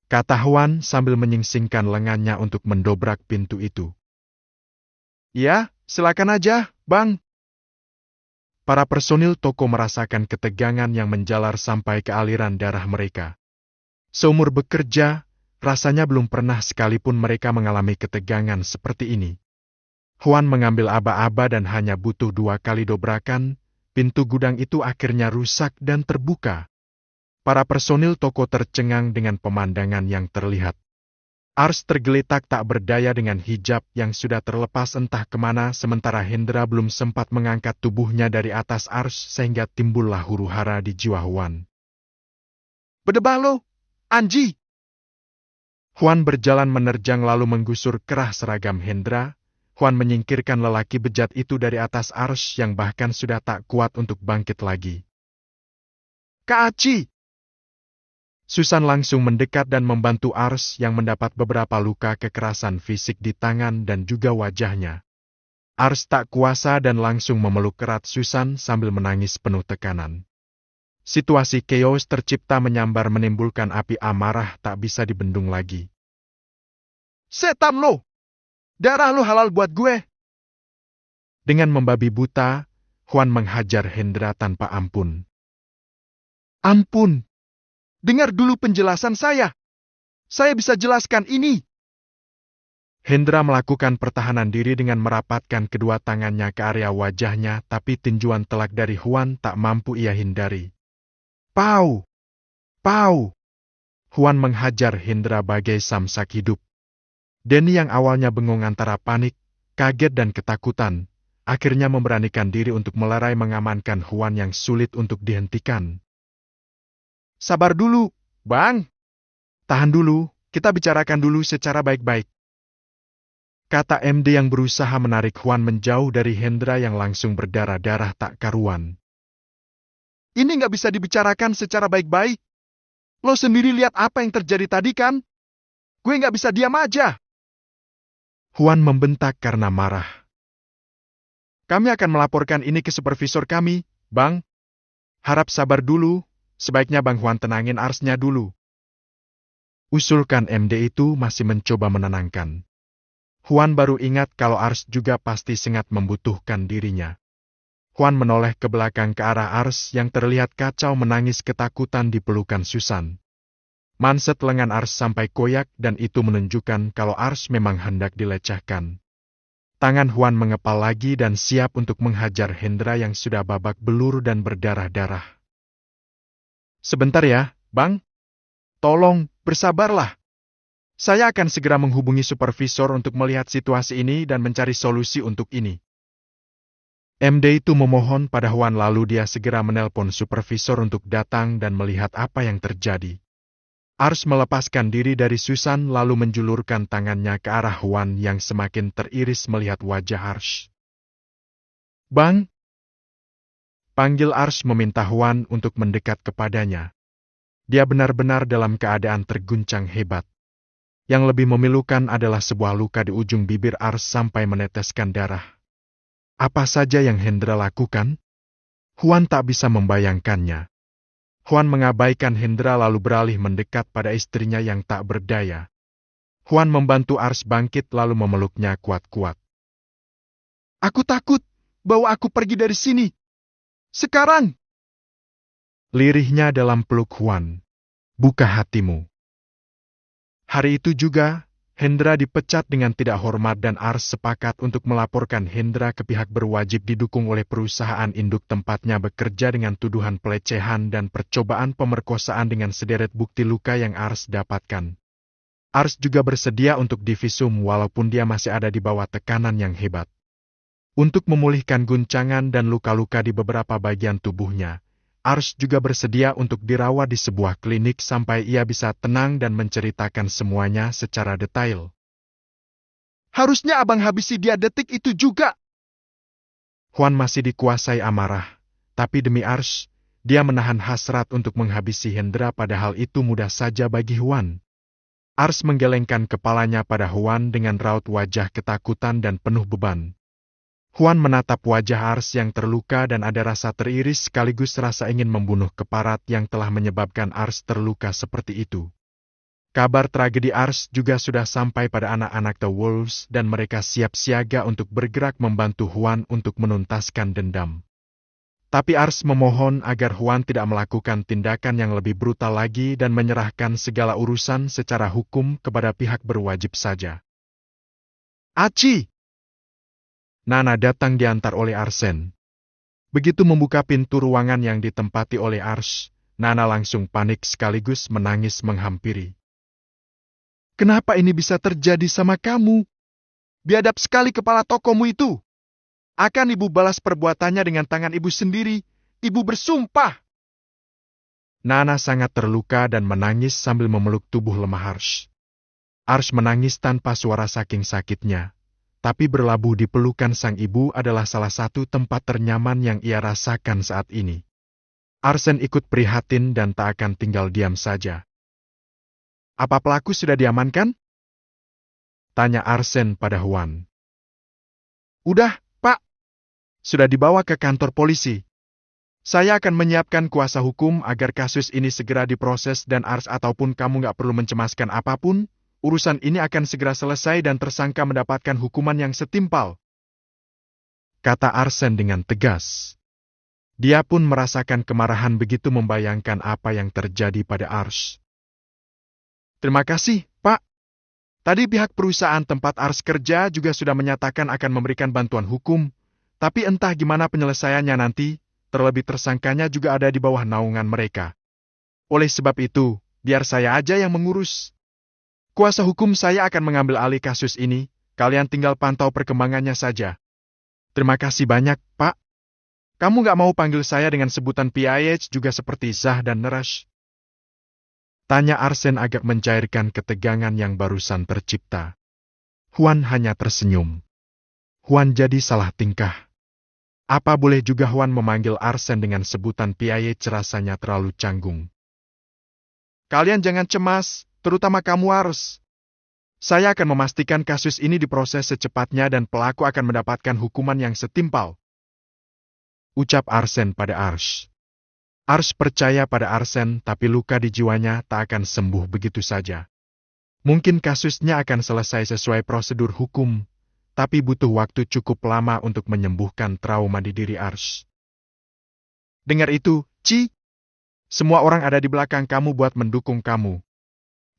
[SPEAKER 1] Kata Juan sambil menyingsingkan lengannya untuk mendobrak pintu itu. Ya, silakan aja, Bang. Para personil toko merasakan ketegangan yang menjalar sampai ke aliran darah mereka. Seumur bekerja, rasanya belum pernah sekalipun mereka mengalami ketegangan seperti ini. Juan mengambil aba-aba dan hanya butuh 2 kali dobrakan, pintu gudang itu akhirnya rusak dan terbuka. Para personil toko tercengang dengan pemandangan yang terlihat. Ars tergeletak tak berdaya dengan hijab yang sudah terlepas entah kemana sementara Hendra belum sempat mengangkat tubuhnya dari atas Ars sehingga timbullah huru-hara di jiwa Juan. Berdebah lo, Anji! Juan berjalan menerjang lalu menggusur kerah seragam Hendra. Juan menyingkirkan lelaki bejat itu dari atas Ars yang bahkan sudah tak kuat untuk bangkit lagi. Kak Aci! Susan langsung mendekat dan membantu Ars yang mendapat beberapa luka kekerasan fisik di tangan dan juga wajahnya. Ars tak kuasa dan langsung memeluk erat Susan sambil menangis penuh tekanan. Situasi chaos tercipta menyambar menimbulkan api amarah tak bisa dibendung lagi. Setan lo! Darah lo halal buat gue! Dengan membabi buta, Juan menghajar Hendra tanpa ampun. Ampun! Dengar dulu penjelasan saya! Saya bisa jelaskan ini! Hendra melakukan pertahanan diri dengan merapatkan kedua tangannya ke area wajahnya, tapi tinjuan telak dari Juan tak mampu ia hindari. Pau! Pau! Juan menghajar Hendra bagai samsak hidup. Denny yang awalnya bengong antara panik, kaget dan ketakutan, akhirnya memberanikan diri untuk melerai mengamankan Juan yang sulit untuk dihentikan. Sabar dulu, Bang. Tahan dulu, kita bicarakan dulu secara baik-baik. Kata MD yang berusaha menarik Juan menjauh dari Hendra yang langsung berdarah-darah tak karuan. Ini nggak bisa dibicarakan secara baik-baik. Lo sendiri lihat apa yang terjadi tadi kan? Gue nggak bisa diam aja. Juan membentak karena marah. Kami akan melaporkan ini ke supervisor kami, Bang. Harap sabar dulu, sebaiknya Bang Juan tenangin Arsnya dulu. Usulkan MD itu masih mencoba menenangkan. Juan baru ingat kalau Ars juga pasti sangat membutuhkan dirinya. Juan menoleh ke belakang ke arah Ars yang terlihat kacau menangis ketakutan di pelukan Susan. Manset lengan Ars sampai koyak dan itu menunjukkan kalau Ars memang hendak dilecehkan. Tangan Juan mengepal lagi dan siap untuk menghajar Hendra yang sudah babak belur dan berdarah-darah. Sebentar ya, Bang. Tolong, bersabarlah. Saya akan segera menghubungi supervisor untuk melihat situasi ini dan mencari solusi untuk ini. MD itu memohon pada Juan lalu dia segera menelpon supervisor untuk datang dan melihat apa yang terjadi. Ars melepaskan diri dari Susan lalu menjulurkan tangannya ke arah Huan yang semakin teriris melihat wajah Ars. "Bang!" panggil Ars meminta Huan untuk mendekat kepadanya. Dia benar-benar dalam keadaan terguncang hebat. Yang lebih memilukan adalah sebuah luka di ujung bibir Ars sampai meneteskan darah. Apa saja yang Hendra lakukan? Huan tak bisa membayangkannya. Huan mengabaikan Hendra lalu beralih mendekat pada istrinya yang tak berdaya. Huan membantu Ars bangkit lalu memeluknya kuat-kuat. "Aku takut, bawa aku pergi dari sini. Sekarang!" Lirihnya dalam peluk Huan. "Buka hatimu." Hari itu juga, Hendra dipecat dengan tidak hormat dan Ars sepakat untuk melaporkan Hendra ke pihak berwajib didukung oleh perusahaan induk tempatnya bekerja dengan tuduhan pelecehan dan percobaan pemerkosaan dengan sederet bukti luka yang Ars dapatkan. Ars juga bersedia untuk divisum walaupun dia masih ada di bawah tekanan yang hebat. Untuk memulihkan guncangan dan luka-luka di beberapa bagian tubuhnya, Ars juga bersedia untuk dirawat di sebuah klinik sampai ia bisa tenang dan menceritakan semuanya secara detail. "Harusnya abang habisi dia detik itu juga." Huan masih dikuasai amarah, tapi demi Ars, dia menahan hasrat untuk menghabisi Hendra padahal itu mudah saja bagi Huan. Ars menggelengkan kepalanya pada Huan dengan raut wajah ketakutan dan penuh beban. Huan menatap wajah Ars yang terluka dan ada rasa teriris sekaligus rasa ingin membunuh keparat yang telah menyebabkan Ars terluka seperti itu. Kabar tragedi Ars juga sudah sampai pada anak-anak The Wolves dan mereka siap siaga untuk bergerak membantu Huan untuk menuntaskan dendam. Tapi Ars memohon agar Huan tidak melakukan tindakan yang lebih brutal lagi dan menyerahkan segala urusan secara hukum kepada pihak berwajib saja. "Aci!" Nana datang diantar oleh Arsen. Begitu membuka pintu ruangan yang ditempati oleh Ars, Nana langsung panik sekaligus menangis menghampiri. "Kenapa ini bisa terjadi sama kamu? Biadab sekali kepala tokomu itu. Akan ibu balas perbuatannya dengan tangan ibu sendiri. Ibu bersumpah." Nana sangat terluka dan menangis sambil memeluk tubuh lemah Ars. Ars menangis tanpa suara saking sakitnya. Tapi berlabuh di pelukan sang ibu adalah salah satu tempat ternyaman yang ia rasakan saat ini. Arsen ikut prihatin dan tak akan tinggal diam saja. "Apa pelaku sudah diamankan?" tanya Arsen pada Huan. "Udah, Pak. Sudah dibawa ke kantor polisi. Saya akan menyiapkan kuasa hukum agar kasus ini segera diproses dan Ars ataupun kamu nggak perlu mencemaskan apapun. Urusan ini akan segera selesai dan tersangka mendapatkan hukuman yang setimpal," kata Arsen dengan tegas. Dia pun merasakan kemarahan begitu membayangkan apa yang terjadi pada Ars. "Terima kasih, Pak. Tadi pihak perusahaan tempat Ars kerja juga sudah menyatakan akan memberikan bantuan hukum, tapi entah gimana penyelesaiannya nanti, terlebih tersangkanya juga ada di bawah naungan mereka. Oleh sebab itu, biar saya aja yang mengurus. Kuasa hukum saya akan mengambil alih kasus ini, kalian tinggal pantau perkembangannya saja. Terima kasih banyak, Pak. Kamu nggak mau panggil saya dengan sebutan PIH juga seperti Zah dan Nerash?" tanya Arsen agak mencairkan ketegangan yang barusan tercipta. Huan hanya tersenyum. Huan jadi salah tingkah. Apa boleh juga Huan memanggil Arsen dengan sebutan PIH rasanya terlalu canggung. "Kalian jangan cemas. Terutama kamu Ars. Saya akan memastikan kasus ini diproses secepatnya dan pelaku akan mendapatkan hukuman yang setimpal," ucap Arsen pada Ars. Ars percaya pada Arsen tapi luka di jiwanya tak akan sembuh begitu saja. Mungkin kasusnya akan selesai sesuai prosedur hukum, tapi butuh waktu cukup lama untuk menyembuhkan trauma di diri Ars. "Dengar itu, Ci. Semua orang ada di belakang kamu buat mendukung kamu.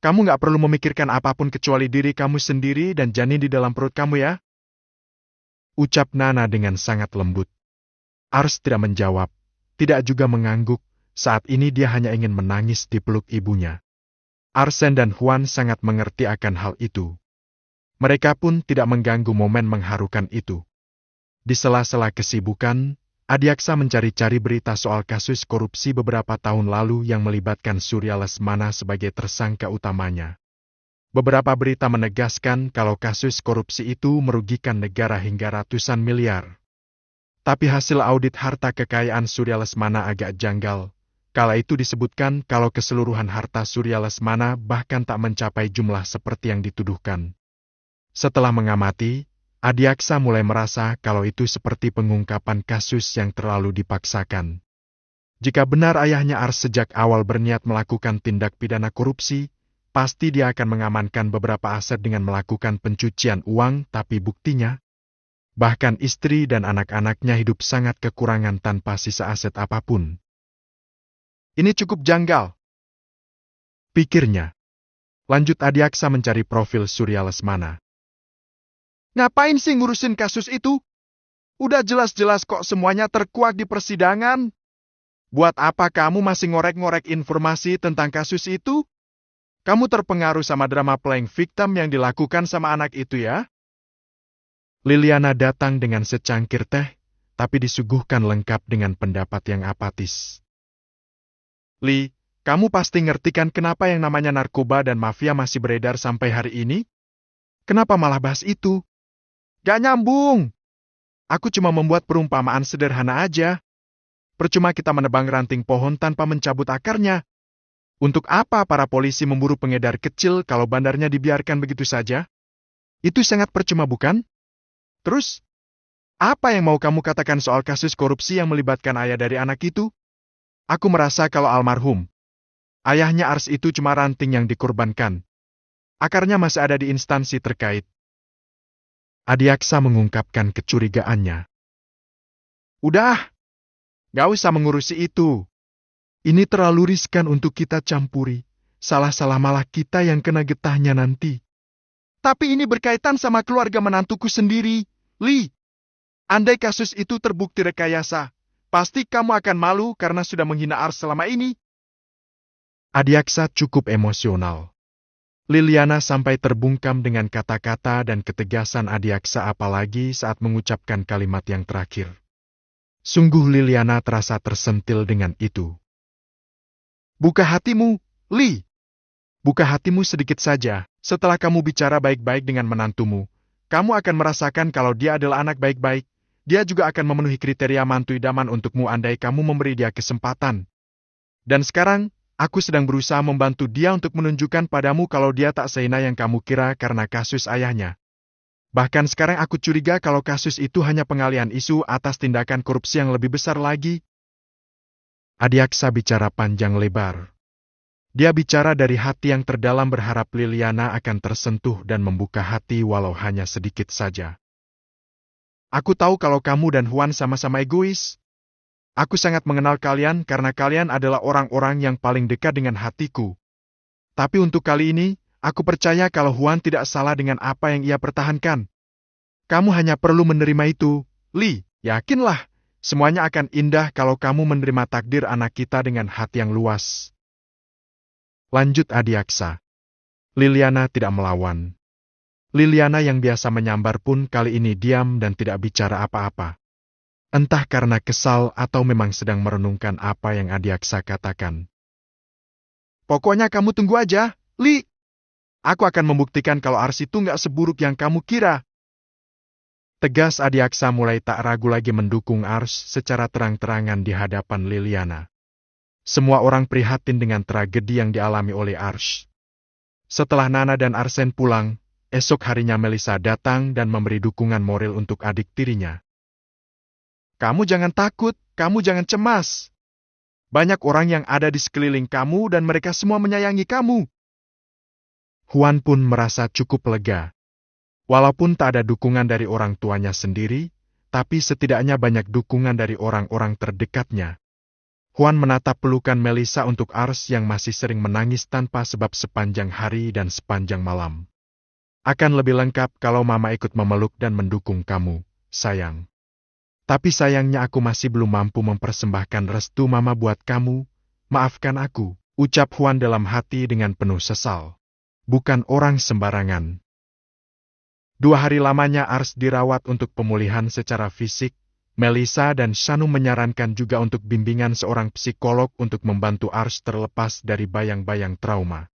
[SPEAKER 1] Kamu nggak perlu memikirkan apapun kecuali diri kamu sendiri dan janin di dalam perut kamu ya," ucap Nana dengan sangat lembut. Ars tidak menjawab, tidak juga mengangguk, saat ini dia hanya ingin menangis di peluk ibunya. Arsen dan Huan sangat mengerti akan hal itu. Mereka pun tidak mengganggu momen mengharukan itu. Di sela-sela kesibukan, Adiaksa mencari-cari berita soal kasus korupsi beberapa tahun lalu yang melibatkan Surya Lesmana sebagai tersangka utamanya. Beberapa berita menegaskan kalau kasus korupsi itu merugikan negara hingga ratusan miliar. Tapi hasil audit harta kekayaan Surya Lesmana agak janggal. Kala itu disebutkan kalau keseluruhan harta Surya Lesmana bahkan tak mencapai jumlah seperti yang dituduhkan. Setelah mengamati, Adiaksa mulai merasa kalau itu seperti pengungkapan kasus yang terlalu dipaksakan. Jika benar ayahnya Ars sejak awal berniat melakukan tindak pidana korupsi, pasti dia akan mengamankan beberapa aset dengan melakukan pencucian uang, tapi buktinya, bahkan istri dan anak-anaknya hidup sangat kekurangan tanpa sisa aset apapun. Ini cukup janggal, pikirnya. Lanjut Adiaksa mencari profil Surya Lesmana. Ngapain sih ngurusin kasus itu? Udah jelas-jelas kok semuanya terkuak di persidangan. Buat apa kamu masih ngorek-ngorek informasi tentang kasus itu? Kamu terpengaruh sama drama playing victim yang dilakukan sama anak itu ya? Liliana datang dengan secangkir teh, tapi disuguhkan lengkap dengan pendapat yang apatis. Li, kamu pasti ngerti kan kenapa yang namanya narkoba dan mafia masih beredar sampai hari ini? Kenapa malah bahas itu? Gak nyambung. Aku cuma membuat perumpamaan sederhana aja. Percuma kita menebang ranting pohon tanpa mencabut akarnya. Untuk apa para polisi memburu pengedar kecil kalau bandarnya dibiarkan begitu saja? Itu sangat percuma bukan? Terus, apa yang mau kamu katakan soal kasus korupsi yang melibatkan ayah dari anak itu? Aku merasa kalau almarhum ayahnya Ars itu cuma ranting yang dikorbankan. Akarnya masih ada di instansi terkait. Adiaksa mengungkapkan kecurigaannya. Udah, gak usah mengurusi itu. Ini terlalu riskan untuk kita campuri. Salah-salah malah kita yang kena getahnya nanti. Tapi ini berkaitan sama keluarga menantuku sendiri, Li. Andai kasus itu terbukti rekayasa, pasti kamu akan malu karena sudah menghina Ars selama ini. Adiaksa cukup emosional. Liliana sampai terbungkam dengan kata-kata dan ketegasan Adiaksa apalagi saat mengucapkan kalimat yang terakhir. Sungguh Liliana terasa tersentil dengan itu. Buka hatimu, Li. Buka hatimu sedikit saja. Setelah kamu bicara baik-baik dengan menantumu, kamu akan merasakan kalau dia adalah anak baik-baik. Dia juga akan memenuhi kriteria mantu idaman untukmu andai kamu memberi dia kesempatan. Dan sekarang, aku sedang berusaha membantu dia untuk menunjukkan padamu kalau dia tak sehina yang kamu kira karena kasus ayahnya. Bahkan sekarang aku curiga kalau kasus itu hanya pengalihan isu atas tindakan korupsi yang lebih besar lagi. Adiaksa bicara panjang lebar. Dia bicara dari hati yang terdalam berharap Liliana akan tersentuh dan membuka hati walau hanya sedikit saja. Aku tahu kalau kamu dan Juan sama-sama egois. Aku sangat mengenal kalian karena kalian adalah orang-orang yang paling dekat dengan hatiku. Tapi untuk kali ini, aku percaya kalau Juan tidak salah dengan apa yang ia pertahankan. Kamu hanya perlu menerima itu, Li. Yakinlah, semuanya akan indah kalau kamu menerima takdir anak kita dengan hati yang luas. Lanjut Adiaksa. Liliana tidak melawan. Liliana yang biasa menyambar pun kali ini diam dan tidak bicara apa-apa. Entah karena kesal atau memang sedang merenungkan apa yang Adiaksa katakan. Pokoknya kamu tunggu aja, Li. Aku akan membuktikan kalau Ars itu nggak seburuk yang kamu kira. Tegas Adiaksa mulai tak ragu lagi mendukung Ars secara terang-terangan di hadapan Liliana. Semua orang prihatin dengan tragedi yang dialami oleh Ars. Setelah Nana dan Arsen pulang, esok harinya Melissa datang dan memberi dukungan moral untuk adik tirinya. Kamu jangan takut, kamu jangan cemas. Banyak orang yang ada di sekeliling kamu dan mereka semua menyayangi kamu. Juan pun merasa cukup lega. Walaupun tak ada dukungan dari orang tuanya sendiri, tapi setidaknya banyak dukungan dari orang-orang terdekatnya. Juan menatap pelukan Melissa untuk Ars yang masih sering menangis tanpa sebab sepanjang hari dan sepanjang malam. Akan lebih lengkap kalau Mama ikut memeluk dan mendukung kamu, sayang. Tapi sayangnya aku masih belum mampu mempersembahkan restu Mama buat kamu. Maafkan aku, ucap Juan dalam hati dengan penuh sesal. Bukan orang sembarangan. 2 hari lamanya Ars dirawat untuk pemulihan secara fisik, Melissa dan Shanu menyarankan juga untuk bimbingan seorang psikolog untuk membantu Ars terlepas dari bayang-bayang trauma.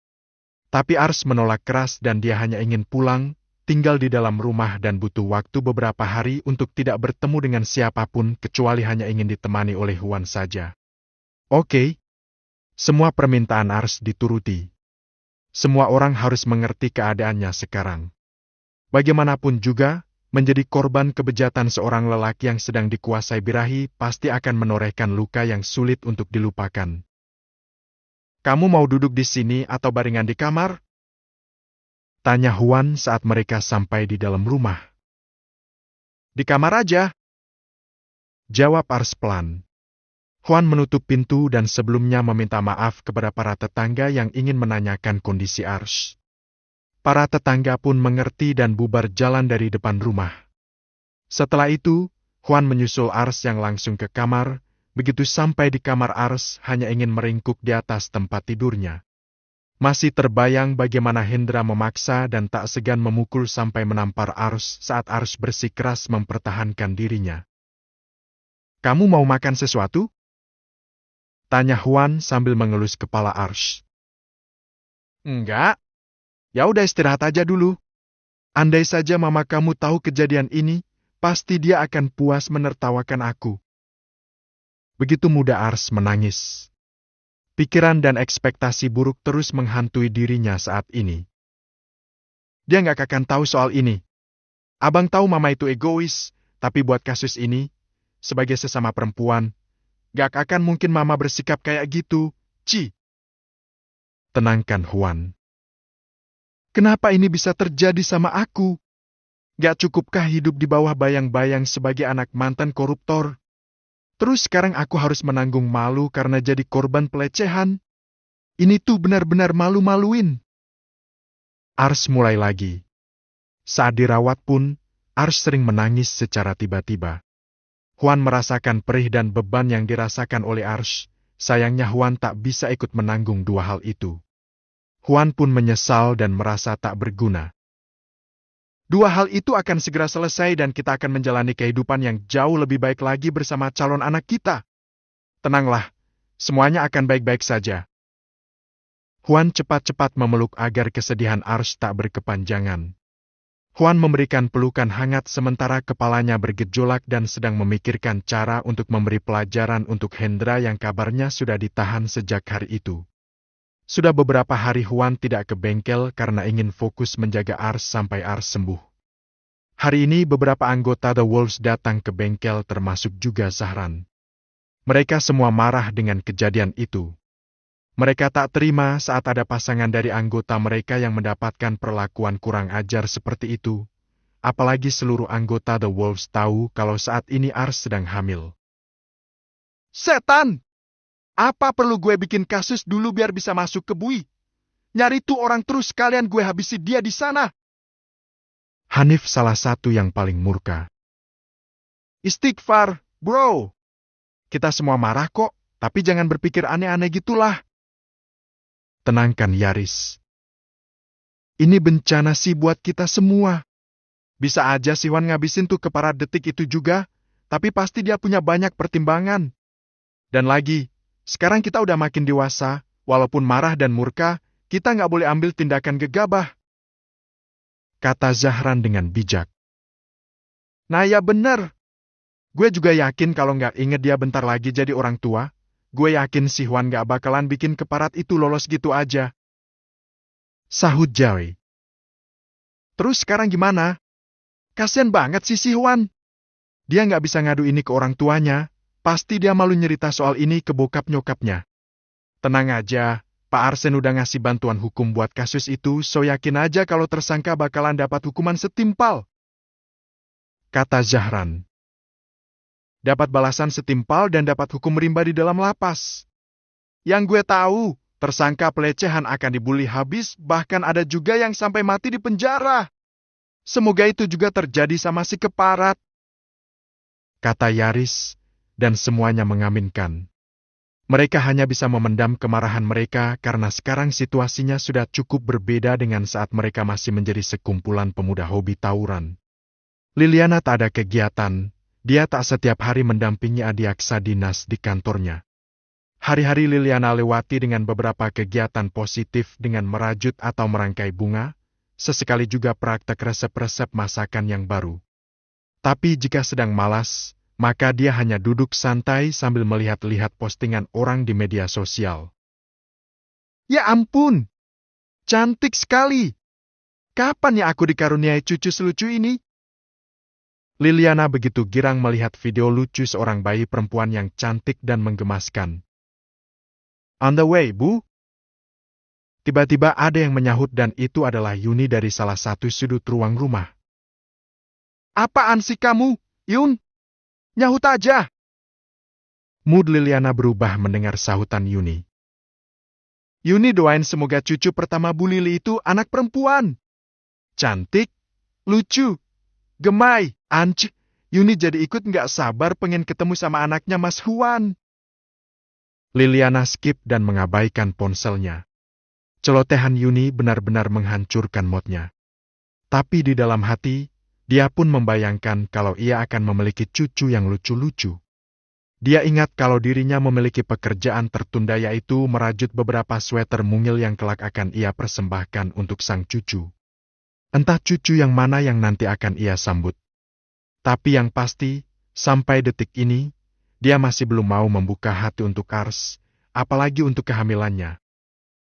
[SPEAKER 1] Tapi Ars menolak keras dan dia hanya ingin pulang, tinggal di dalam rumah dan butuh waktu beberapa hari untuk tidak bertemu dengan siapapun kecuali hanya ingin ditemani oleh Huan saja. Oke. Semua permintaan Ars dituruti. Semua orang harus mengerti keadaannya sekarang. Bagaimanapun juga, menjadi korban kebejatan seorang lelaki yang sedang dikuasai birahi pasti akan menorehkan luka yang sulit untuk dilupakan. Kamu mau duduk di sini atau baringan di kamar? Tanya Huan saat mereka sampai di dalam rumah. Di kamar aja. Jawab Ars pelan. Huan menutup pintu dan sebelumnya meminta maaf kepada para tetangga yang ingin menanyakan kondisi Ars. Para tetangga pun mengerti dan bubar jalan dari depan rumah. Setelah itu, Huan menyusul Ars yang langsung ke kamar. Begitu sampai di kamar Ars, hanya ingin meringkuk di atas tempat tidurnya. Masih terbayang bagaimana Hendra memaksa dan tak segan memukul sampai menampar Ars saat Ars bersikeras mempertahankan dirinya. Kamu mau makan sesuatu? Tanya Huan sambil mengelus kepala Ars. Enggak. Ya udah istirahat aja dulu. Andai saja mama kamu tahu kejadian ini, pasti dia akan puas menertawakan aku. Begitu mudah Ars menangis. Pikiran dan ekspektasi buruk terus menghantui dirinya saat ini. Dia nggak akan tahu soal ini. Abang tahu mama itu egois, tapi buat kasus ini, sebagai sesama perempuan, nggak akan mungkin mama bersikap kayak gitu, Ci. Tenangkan Huan. Kenapa ini bisa terjadi sama aku? Gak cukupkah hidup di bawah bayang-bayang sebagai anak mantan koruptor? Terus sekarang aku harus menanggung malu karena jadi korban pelecehan? Ini tuh benar-benar malu-maluin. Ars mulai lagi. Saat dirawat pun, Ars sering menangis secara tiba-tiba. Huan merasakan perih dan beban yang dirasakan oleh Ars. Sayangnya Huan tak bisa ikut menanggung dua hal itu. Huan pun menyesal dan merasa tak berguna. Dua hal itu akan segera selesai dan kita akan menjalani kehidupan yang jauh lebih baik lagi bersama calon anak kita. Tenanglah, semuanya akan baik-baik saja. Huan cepat-cepat memeluk agar kesedihan Ars tak berkepanjangan. Huan memberikan pelukan hangat sementara kepalanya bergejolak dan sedang memikirkan cara untuk memberi pelajaran untuk Hendra yang kabarnya sudah ditahan sejak hari itu. Sudah beberapa hari Huan tidak ke bengkel karena ingin fokus menjaga Ars sampai Ars sembuh. Hari ini beberapa anggota The Wolves datang ke bengkel termasuk juga Zahran. Mereka semua marah dengan kejadian itu. Mereka tak terima saat ada pasangan dari anggota mereka yang mendapatkan perlakuan kurang ajar seperti itu. Apalagi seluruh anggota The Wolves tahu kalau saat ini Ars sedang hamil. Setan! Apa perlu gue bikin kasus dulu biar bisa masuk ke bui? Nyari tuh orang terus sekalian gue habisi dia di sana. Hanif salah satu yang paling murka. Istighfar, bro. Kita semua marah kok, tapi jangan berpikir aneh-aneh gitulah. Tenangkan Yaris. Ini bencana sih buat kita semua. Bisa aja si Huan ngabisin tuh keparat detik itu juga, tapi pasti dia punya banyak pertimbangan. Dan lagi, sekarang kita udah makin dewasa, walaupun marah dan murka, kita nggak boleh ambil tindakan gegabah. Kata Zahran dengan bijak. Nah ya bener. Gue juga yakin kalau nggak inget dia bentar lagi jadi orang tua, gue yakin si Huan nggak bakalan bikin keparat itu lolos gitu aja. Sahut Jawi. Terus sekarang gimana? Kasian banget sih si Huan. Dia nggak bisa ngadu ini ke orang tuanya. Pasti dia malu nyerita soal ini ke bokap nyokapnya. Tenang aja, Pak Arsen udah ngasih bantuan hukum buat kasus itu, so yakin aja kalau tersangka bakalan dapat hukuman setimpal. Kata Zahran. Dapat balasan setimpal dan dapat hukum rimba di dalam lapas. Yang gue tahu, tersangka pelecehan akan dibully habis, bahkan ada juga yang sampai mati di penjara. Semoga itu juga terjadi sama si keparat. Kata Yaris. Dan semuanya mengaminkan. Mereka hanya bisa memendam kemarahan mereka karena sekarang situasinya sudah cukup berbeda dengan saat mereka masih menjadi sekumpulan pemuda hobi tawuran. Liliana tak ada kegiatan, dia tak setiap hari mendampingi Adiaksa dinas di kantornya. Hari-hari Liliana lewati dengan beberapa kegiatan positif dengan merajut atau merangkai bunga, sesekali juga praktek resep-resep masakan yang baru. Tapi jika sedang malas, maka dia hanya duduk santai sambil melihat-lihat postingan orang di media sosial. Ya ampun! Cantik sekali! Kapan ya aku dikaruniai cucu selucu ini? Liliana begitu girang melihat video lucu seorang bayi perempuan yang cantik dan menggemaskan. On the way, Bu. Tiba-tiba ada yang menyahut dan itu adalah Yuni dari salah satu sudut ruang rumah. Apaan sih kamu, Yun? Nyahut aja. Mood Liliana berubah mendengar sahutan Yuni. Yuni doain semoga cucu pertama Bu Lili itu anak perempuan. Cantik, lucu, gemai, anc. Yuni jadi ikut nggak sabar pengen ketemu sama anaknya Mas Huan. Liliana skip dan mengabaikan ponselnya. Celotehan Yuni benar-benar menghancurkan moodnya. Tapi di dalam hati, dia pun membayangkan kalau ia akan memiliki cucu yang lucu-lucu. Dia ingat kalau dirinya memiliki pekerjaan tertunda yaitu merajut beberapa sweater mungil yang kelak akan ia persembahkan untuk sang cucu. Entah cucu yang mana yang nanti akan ia sambut. Tapi yang pasti, sampai detik ini, dia masih belum mau membuka hati untuk Ars, apalagi untuk kehamilannya.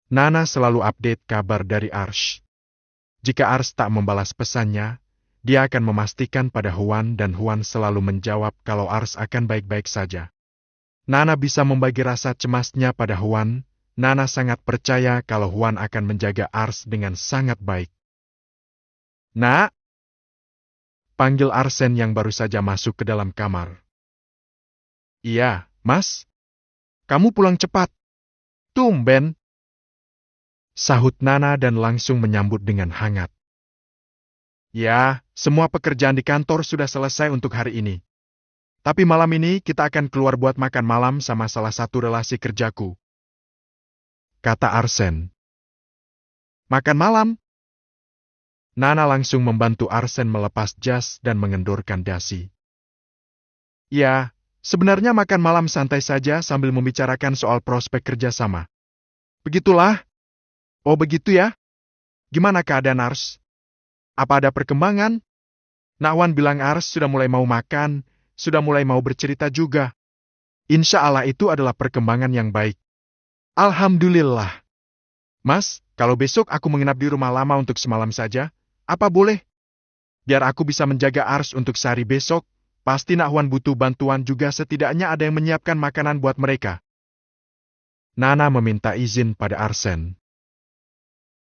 [SPEAKER 1] Nana selalu update kabar dari Ars. Jika Ars tak membalas pesannya, dia akan memastikan pada Huan dan Huan selalu menjawab kalau Ars akan baik-baik saja. Nana bisa membagi rasa cemasnya pada Huan. Nana sangat percaya kalau Huan akan menjaga Ars dengan sangat baik. Nak, panggil Arsen yang baru saja masuk ke dalam kamar. Iya, Mas. Kamu pulang cepat. Tumben. Sahut Nana dan langsung menyambut dengan hangat. Ya, semua pekerjaan di kantor sudah selesai untuk hari ini. Tapi malam ini kita akan keluar buat makan malam sama salah satu relasi kerjaku. Kata Arsen. Makan malam? Nana langsung membantu Arsen melepas jas dan mengendorkan dasi. Ya, sebenarnya makan malam santai saja sambil membicarakan soal prospek kerjasama. Begitulah. Oh begitu ya? Gimana keadaan Ars? Apa ada perkembangan? Nakwan bilang Ars sudah mulai mau makan, sudah mulai mau bercerita juga. Insya Allah itu adalah perkembangan yang baik. Alhamdulillah. Mas, kalau besok aku menginap di rumah lama untuk semalam saja, apa boleh? Biar aku bisa menjaga Ars untuk sehari besok, pasti Nakwan butuh bantuan juga setidaknya ada yang menyiapkan makanan buat mereka. Nana meminta izin pada Arsen.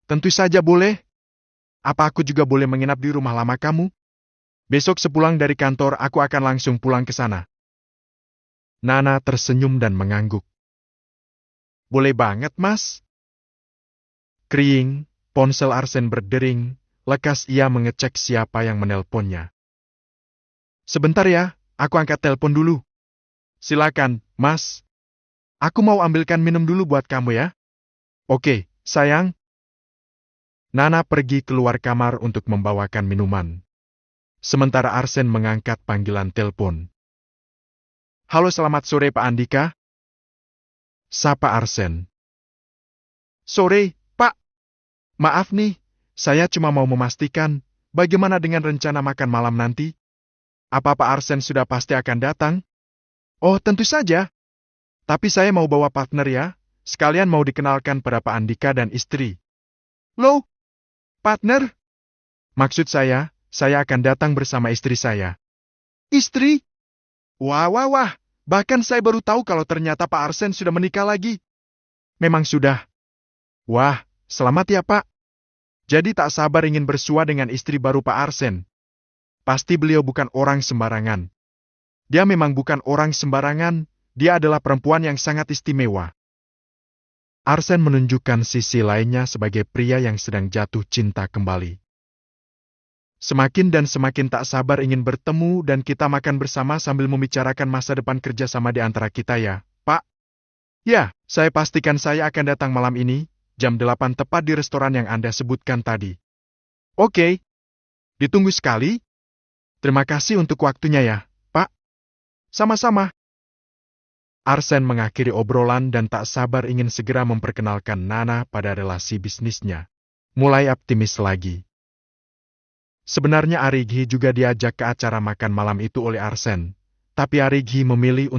[SPEAKER 1] Tentu saja boleh. Apa aku juga boleh menginap di rumah lama kamu? Besok sepulang dari kantor aku akan langsung pulang ke sana. Nana tersenyum dan mengangguk. Boleh banget, Mas. Kriing, ponsel Arsen berdering, lekas ia mengecek siapa yang menelponnya. Sebentar ya, aku angkat telepon dulu. Silakan, Mas. Aku mau ambilkan minum dulu buat kamu ya. Oke, sayang. Nana pergi keluar kamar untuk membawakan minuman. Sementara Arsen mengangkat panggilan telepon. Halo, selamat sore Pak Andika. Sapa Arsen. Sore, Pak. Maaf nih, saya cuma mau memastikan bagaimana dengan rencana makan malam nanti. Apa Pak Arsen sudah pasti akan datang? Oh, tentu saja. Tapi saya mau bawa partner ya, sekalian mau dikenalkan pada Pak Andika dan istri. Loh? Partner? Maksud saya akan datang bersama istri saya. Istri? Wah, wah, wah. Bahkan saya baru tahu kalau ternyata Pak Arsen sudah menikah lagi. Memang sudah. Wah, selamat ya Pak. Jadi tak sabar ingin bersua dengan istri baru Pak Arsen. Pasti beliau bukan orang sembarangan. Dia memang bukan orang sembarangan, dia adalah perempuan yang sangat istimewa. Arsen menunjukkan sisi lainnya sebagai pria yang sedang jatuh cinta kembali. Semakin dan semakin tak sabar ingin bertemu dan kita makan bersama sambil membicarakan masa depan kerjasama di antara kita ya, Pak. Ya, saya pastikan saya akan datang malam ini, jam 8 tepat di restoran yang Anda sebutkan tadi. Oke. Ditunggu sekali. Terima kasih untuk waktunya ya, Pak. Sama-sama. Arsen mengakhiri obrolan dan tak sabar ingin segera memperkenalkan Nana pada relasi bisnisnya. Mulai optimis lagi. Sebenarnya Arighi juga diajak ke acara makan malam itu oleh Arsen, tapi Arighi memilih untuk